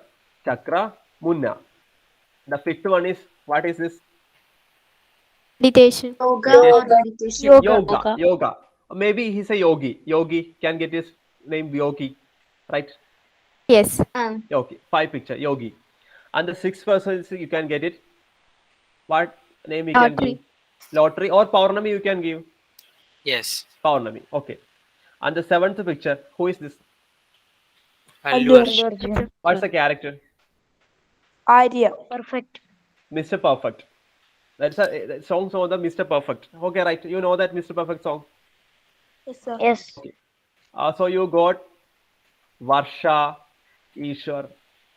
Chakra, Munna. The fifth one is, what is this?
Meditation.
Yoga. Maybe he's a yogi. Can get his name Yogi, right?
Yes.
Yogi. 5 picture, Yogi. And the 6th person is, you can get it. What name you can give? Lottery or Paurnami you can give.
Yes.
Paurnami. Okay. And the 7th picture, who is this?
Allu Arjun.
What's the character?
Arya. Perfect.
Mr. Perfect. That's a song of the Mr. Perfect. Okay, right. You know that Mr. Perfect song.
Yes, sir. Yes.
So you got Varsha, Ishwar,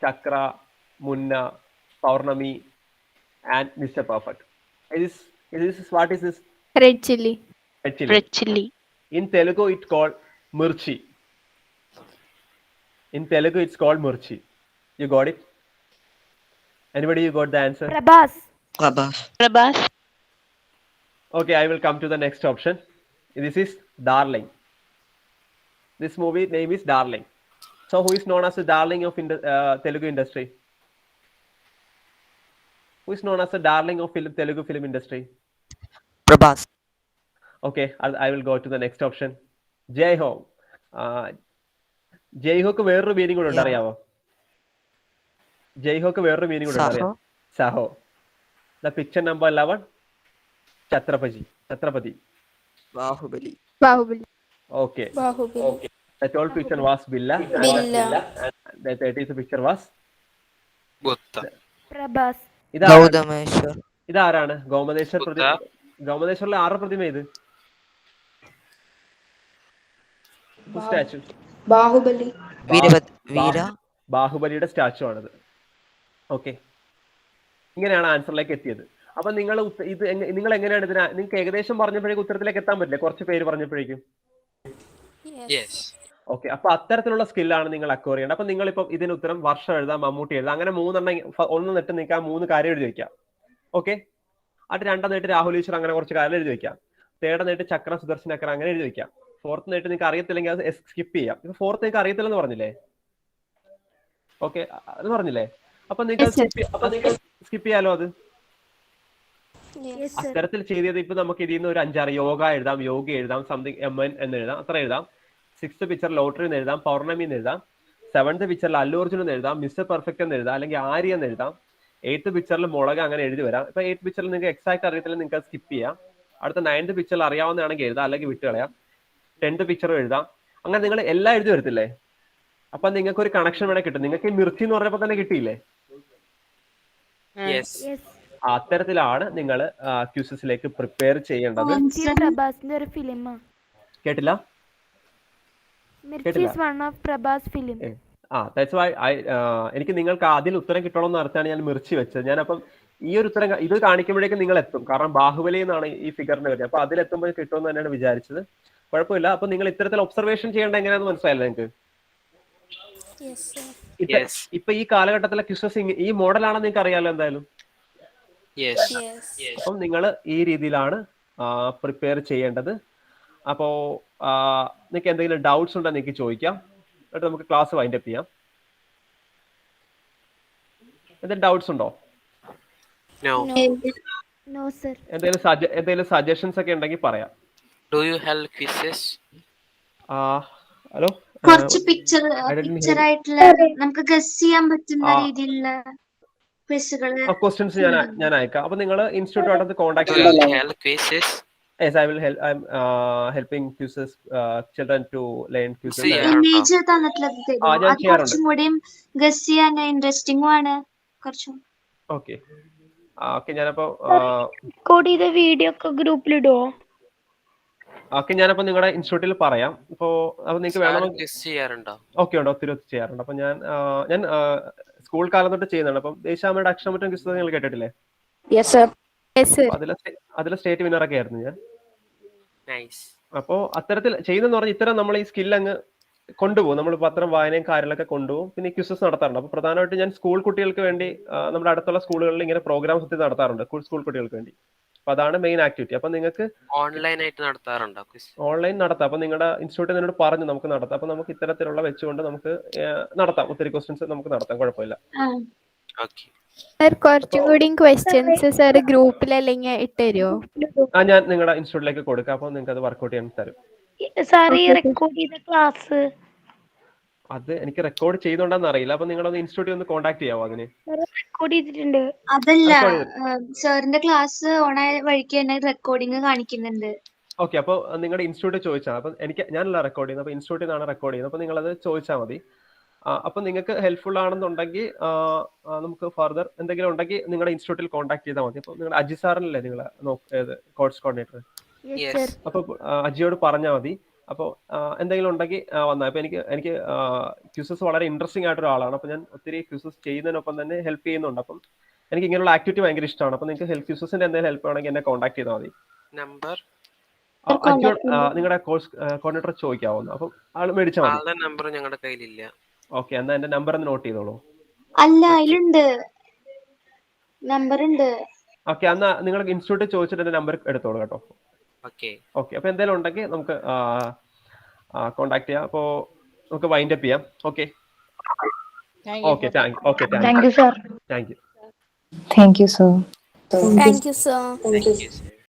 Chakra, Munna, Paurnami, and Mr. Perfect. What is this?
Red chili.
Red chili. In Telugu, it's called Mirchi. In Telugu, it's called Mirchi. You got it? Anybody, you got the answer?
Prabhas.
Okay, I will come to the next option. This is Darling. This movie name is Darling. So who is known as the darling of Telugu industry? Who is known as the darling of Telugu film industry?
Prabhas.
Okay, I will go to the next option. Jai Ho. Jai Ho ku വേറൊരു meaning കൂടെ ഉണ്ട്, അറിയാമോ? ജയ് hoc വേറൊരു meaning കൂടെ അറിയാം. Saho. The picture number 11. Chhatrapati.
Bahubali.
Okay. The tall picture was Billa. And the 30th picture was
Buddha.
Prabhas.
ഗൗതമേശ്വർ.
ഇതാരാണ്? ഗൗമതേശ്വർ
ബുദ്ധ.
ഗൗമതേശ്വറിലെ ആരുടെ പ്രതിമ ഇത്? സ്റ്റാച്ചു
ബാഹുബലി.
ബാഹുബലിയുടെ സ്റ്റാച്ചു ആണിത്. ഓക്കെ, ഇങ്ങനെയാണ് ആൻസറിലേക്ക് എത്തിയത്. അപ്പൊ നിങ്ങൾ ഇത് നിങ്ങൾ എങ്ങനെയാണ് ഇതിന് നിങ്ങൾക്ക് ഏകദേശം പറഞ്ഞപ്പോഴേക്കും ഉത്തരത്തിലേക്ക് എത്താൻ പറ്റില്ലേ? കുറച്ച് പേര് പറഞ്ഞപ്പോഴേക്കും.
Yes.
ഓക്കെ, അപ്പൊ അത്തരത്തിലുള്ള സ്കില്ലാണ് നിങ്ങൾ അക്വയർ ചെയ്യേണ്ടത്. അപ്പൊ നിങ്ങളിപ്പം ഇതിന് ഉത്തരം വർഷം എഴുതാം, മമ്മൂട്ടി എഴുതാം, അങ്ങനെ 3 ഒന്ന് നെട്ട് നിങ്ങൾക്ക് ആ 3 കാര്യം എഴുതി വെക്കാം. ഓക്കെ, അത് 2 നേട്ട് രാഹുൽ ഈശ്വർ, അങ്ങനെ കുറച്ച് കാര്യം എഴുതി വെക്കാം. 3 നേട്ട് ചക്ര സുദർശൻ ചക്ര, അങ്ങനെ എഴുതി വെക്കാം. 4th നേട്ട് നിങ്ങൾക്ക് അറിയത്തില്ലെങ്കിൽ അത് സ്കിപ്പ് ചെയ്യാം. ഇപ്പൊ 4th നിങ്ങൾക്ക് അറിയത്തില്ലെന്ന് പറഞ്ഞില്ലേ? ഓക്കെ, അത് പറഞ്ഞില്ലേ? അപ്പൊ നിങ്ങൾക്ക് സ്കിപ്പ് ചെയ്യാലോ അത്. അത്തരത്തിൽ ചെയ്തത് ഇപ്പൊ നമുക്ക് ഇതിൽ നിന്ന് ഒരു 5-6 യോഗ എഴുതാം, യോഗി എഴുതാം, സംതിങ് MN എന്ന് എഴുതാം, അത്ര എഴുതാം. 6th പിക്ചർ ലോട്ടറി എന്ന് എഴുതാം, പൗർണമി എന്ന് എഴുതാം. 7th പിക്ചറിൽ അല്ലു അർജുൻ എന്ന് എഴുതാം, മിസ്റ്റർ പെർഫെക്റ്റ് എന്ന് എഴുതാം, അല്ലെങ്കിൽ ആര്യ എന്ന് എഴുതാം. 8th പിക്ചറിൽ മുളക്, അങ്ങനെ എഴുതി വരാം. ഇപ്പൊ 8th പിക്ചറിൽ നിങ്ങൾക്ക് എക്സാക്ട് അറിയത്തില്ല, നിങ്ങൾക്ക് സ്കിപ്പ് ചെയ്യാം. അടുത്ത 9th പിക്ചറിൽ അറിയാവുന്നതാണെങ്കിൽ എഴുതാം, അല്ലെങ്കിൽ വിട്ടുകളയാം. 10th പിക്ചറും എഴുതാം. അങ്ങനെ നിങ്ങൾ എല്ലാം എഴുതി വരത്തില്ലേ? അപ്പൊ നിങ്ങൾക്ക് ഒരു കണക്ഷൻ വേണേ കിട്ടും. നിങ്ങൾക്ക് ഈ മിർച്ചി എന്ന് പറഞ്ഞപ്പോ തന്നെ കിട്ടിയില്ലേ?
Yes.
അത്തരത്തിലാണ് നിങ്ങൾ ക്യൂസസിലേക്ക് പ്രിപ്പയർ ചെയ്യേണ്ടത്.
പ്രഭാസിന്റെ ഒരു ഫിലിം.
കേട്ടില്ല?
Mirchi is one of Prabhas film.
That's why എനിക്ക് നിങ്ങൾക്ക് അതിൽ ഉത്തരം കിട്ടണമെന്ന് അർത്ഥമാണ് ഞാൻ മിർച്ചി വെച്ചത്. ഞാൻ അപ്പം ഈ ഒരു ഉത്തരം ഇത് കാണിക്കുമ്പോഴേക്കും നിങ്ങൾ എത്തും. കാരണം ബാഹുബലി എന്നാണ് ഈ ഫിഗറിന്റെ വരുന്നത്. അപ്പൊ അതിലെത്തുമ്പോൾ കിട്ടുമെന്ന് തന്നെയാണ് വിചാരിച്ചത്. കുഴപ്പമില്ല. അപ്പൊ നിങ്ങൾ ഇത്തരത്തിൽ ഒബ്സർവേഷൻ ചെയ്യേണ്ട എങ്ങനെയാന്ന് മനസ്സിലായല്ലോ നിങ്ങൾക്ക്? ഇപ്പൊ ഈ കാലഘട്ടത്തിലെ ക്യൂസസ് ഈ മോഡലാണെന്ന് നിങ്ങൾക്ക് അറിയാലോ എന്തായാലും. അപ്പം നിങ്ങൾ ഈ രീതിയിലാണ് പ്രിപ്പയർ ചെയ്യേണ്ടത്. അപ്പോ നിങ്ങൾക്ക് എന്തെങ്കിലും ഡൗട്ട്സ് ഉണ്ടെങ്കിൽ നിങ്ങൾക്ക് ചോദിക്കാം. എന്നിട്ട് നമുക്ക് ക്ലാസ് വൈൻഡ് അപ്പ് ചെയ്യാം. എന്തെങ്കിലും ഡൗട്ട്സ് ഉണ്ടോ?
No sir.
എന്തെങ്കിലും സജഷൻസ് ഒക്കെ ഉണ്ടെങ്കിൽ പറയാം.
Do you help quizzes?
Hello,
കുറച്ച് പിക്ചർ ആയിട്ടുള്ള നമുക്ക് ഗസ് ചെയ്യാൻ പറ്റുന്ന രീതിയിലുള്ള
ക്വസ്റ്റ്യൻസ് ഞാൻ അയക്കാം. അപ്പൊ നിങ്ങൾ institute contact
Do you help quizzes?
Yes, I will help. I'm helping quizzes, children to learn quizzes.
Image തന്നിട്ടുള്ളത് അത് കുറച്ചും കൂടി ഗസ് ചെയ്യാൻ ഇൻട്രസ്റ്റിംഗ് ആണ് കുറച്ചും.
ഓക്കെ ഓക്കെ, ഞാനപ്പോ
റെക്കോർഡ് ചെയ്ത വീഡിയോ ഒക്കെ ഗ്രൂപ്പിലിടുവോ?
ഓക്കെ, ഞാനപ്പോ നിങ്ങളുടെ ഇൻസ്റ്റിറ്റ്യൂട്ടിൽ പറയാം. അപ്പൊ നിങ്ങൾക്ക് വേണമെങ്കിൽ
ചെയ്യാറുണ്ടോ?
ഓക്കെ ഉണ്ട്, ഒത്തിരി ചെയ്യാറുണ്ട്. അപ്പൊ ഞാൻ സ്കൂൾ കാലം തൊട്ട് ചെയ്യുന്നുണ്ട്. അപ്പം ദേശാമ്മയുടെ അക്ഷരമുറ്റം ക്വിസ് നിങ്ങൾ കേട്ടിട്ടില്ലേ? അതിലെ സ്റ്റേറ്റ് വിന്നർ ഒക്കെ ആയിരുന്നു ഞാൻ. അപ്പോ അത്തരത്തിൽ ചെയ്യുന്നെന്ന് പറഞ്ഞാൽ ഇത്തരം നമ്മൾ ഈ സ്കിൽ അങ്ങ് കൊണ്ടുപോകും. നമ്മൾ പത്രം വായനയും കാര്യങ്ങളൊക്കെ കൊണ്ടുപോകും. പിന്നെ ക്വിസസ് നടത്താറുണ്ട്. അപ്പൊ പ്രധാനമായിട്ട് ഞാൻ സ്കൂൾ കുട്ടികൾക്ക് വേണ്ടി നമ്മുടെ അടുത്തുള്ള സ്കൂളുകളിൽ ഇങ്ങനെ പ്രോഗ്രാംസ് ഒത്തിരി നടത്താറുണ്ട് സ്കൂൾ കുട്ടികൾക്ക് വേണ്ടി. അപ്പൊ അതാണ് മെയിൻ ആക്ടിവിറ്റി. അപ്പൊ നിങ്ങൾക്ക്
ഓൺലൈൻ ആയിട്ട് നടത്താറുണ്ടോ?
ഓൺലൈൻ നടത്താം. അപ്പൊ നിങ്ങളുടെ ഇൻസ്റ്റിറ്റ്യൂട്ടിൽ നിന്നോട് പറഞ്ഞു നമുക്ക് നടത്താം. അപ്പൊ നമുക്ക് ഇത്തരത്തിലുള്ള വെച്ചുകൊണ്ട് നമുക്ക് നടത്താം. ഒത്തിരി ക്വസ്റ്റ്യൻസ് നമുക്ക് നടത്താം, കുഴപ്പമില്ല.
കുറച്ചും കൂടി ക്വസ്റ്റ്യൻസ് സാർ ഗ്രൂപ്പിൽ അല്ലെങ്കിൽ ഇട്ട് തരുമോ?
ഞാൻ നിങ്ങളുടെ ഇൻസ്റ്റിറ്റ്യൂട്ടിലേക്ക് കൊടുക്കാം. അപ്പൊ നിങ്ങൾക്ക് അത് വർക്ക്ഔട്ട് ചെയ്യാൻ തരും. അത് എനിക്ക് റെക്കോർഡ് ചെയ്തോണ്ടെന്ന് അറിയില്ല. അപ്പൊ നിങ്ങളൊന്ന് ഇൻസ്റ്റിറ്റ്യൂട്ടിൽ ഒന്ന് കോൺടാക്ട് ചെയ്യാവോ അതിന്?
അതല്ല, സാറിന്റെ ക്ലാസ് ഓണായ വഴിക്ക് തന്നെ റെക്കോർഡിംഗ് കാണിക്കുന്നുണ്ട്.
ഓക്കെ, അപ്പൊ നിങ്ങളുടെ ഇൻസ്റ്റിറ്റ്യൂട്ടിൽ ചോദിച്ചാൽ അപ്പൊ ഞാനല്ല റെക്കോർഡ് ചെയ്യുന്നത്. അപ്പൊ ഇൻസ്റ്റിറ്റ്യൂട്ടിൽ നിന്നാണ് റെക്കോർഡ് ചെയ്യുന്നത്. അപ്പൊ നിങ്ങളത് ചോദിച്ചാൽ മതി. അപ്പൊ നിങ്ങൾക്ക് ഹെൽപ്ഫുൾ ആണെന്നുണ്ടെങ്കിൽ നമുക്ക് ഫർദർ എന്തെങ്കിലും ഉണ്ടെങ്കിൽ നിങ്ങളുടെ ഇൻസ്റ്റിറ്റ്യൂട്ടിൽ കോൺടാക്ട് ചെയ്താൽ മതി. അപ്പൊ നിങ്ങളുടെ അജി സാറിനല്ലേ നിങ്ങളെ കോഴ്സ് കോർഡിനേറ്റർ? അപ്പൊ അജിയോട് പറഞ്ഞാൽ മതി. അപ്പോൾ എന്തെങ്കിലും ഉണ്ടെങ്കിൽ വന്നാൽ. ഇപ്പൊ എനിക്ക് ക്യൂസസ് വളരെ ഇൻട്രസ്റ്റിംഗ് ആയിട്ടൊരു ആളാണ്. അപ്പൊ ഞാൻ ഒത്തിരി ക്യൂസസ് ചെയ്യുന്നതിനൊപ്പം തന്നെ ഹെൽപ്പ് ചെയ്യുന്നുണ്ട്. അപ്പം എനിക്ക് ഇങ്ങനെയുള്ള ആക്ടിവിറ്റി ഭയങ്കര ഇഷ്ടമാണ്. അപ്പൊ നിങ്ങൾക്ക് ക്യൂസസിന്റെ എന്തെങ്കിലും ഹെൽപ്പ് ആണെങ്കിൽ എന്നെ കോൺടാക്ട് ചെയ്താൽ മതി. നിങ്ങളുടെ കോഴ്സ് കോർഡിനേറ്റർ ചോദിക്കാവുന്ന. അപ്പം ആള് മേടിച്ചാൽ മതി.
നമ്പർ ഞങ്ങളുടെ കയ്യിലില്ല.
ഓക്കെ, എന്നാ എന്റെ നമ്പർ ഒന്ന് നോട്ട് ചെയ്തോളൂ.
അല്ല, അതിലുണ്ട്, നമ്പർ ഉണ്ട്.
ഓക്കെ, എന്നാ നിങ്ങൾ ഇൻസ്റ്റിറ്റ്യൂട്ടിൽ ചോദിച്ചിട്ട് എന്റെ നമ്പർ എടുത്തോളൂ കേട്ടോ. ഓക്കെ, അപ്പൊ എന്തെങ്കിലും ഉണ്ടെങ്കിൽ നമുക്ക് കോൺടാക്ട് ചെയ്യാം. അപ്പോ നമുക്ക് വൈൻഡ് അപ്പ് ചെയ്യാം. Okay okay, thank you sir.
Thank you, sir.
Thank you, sir.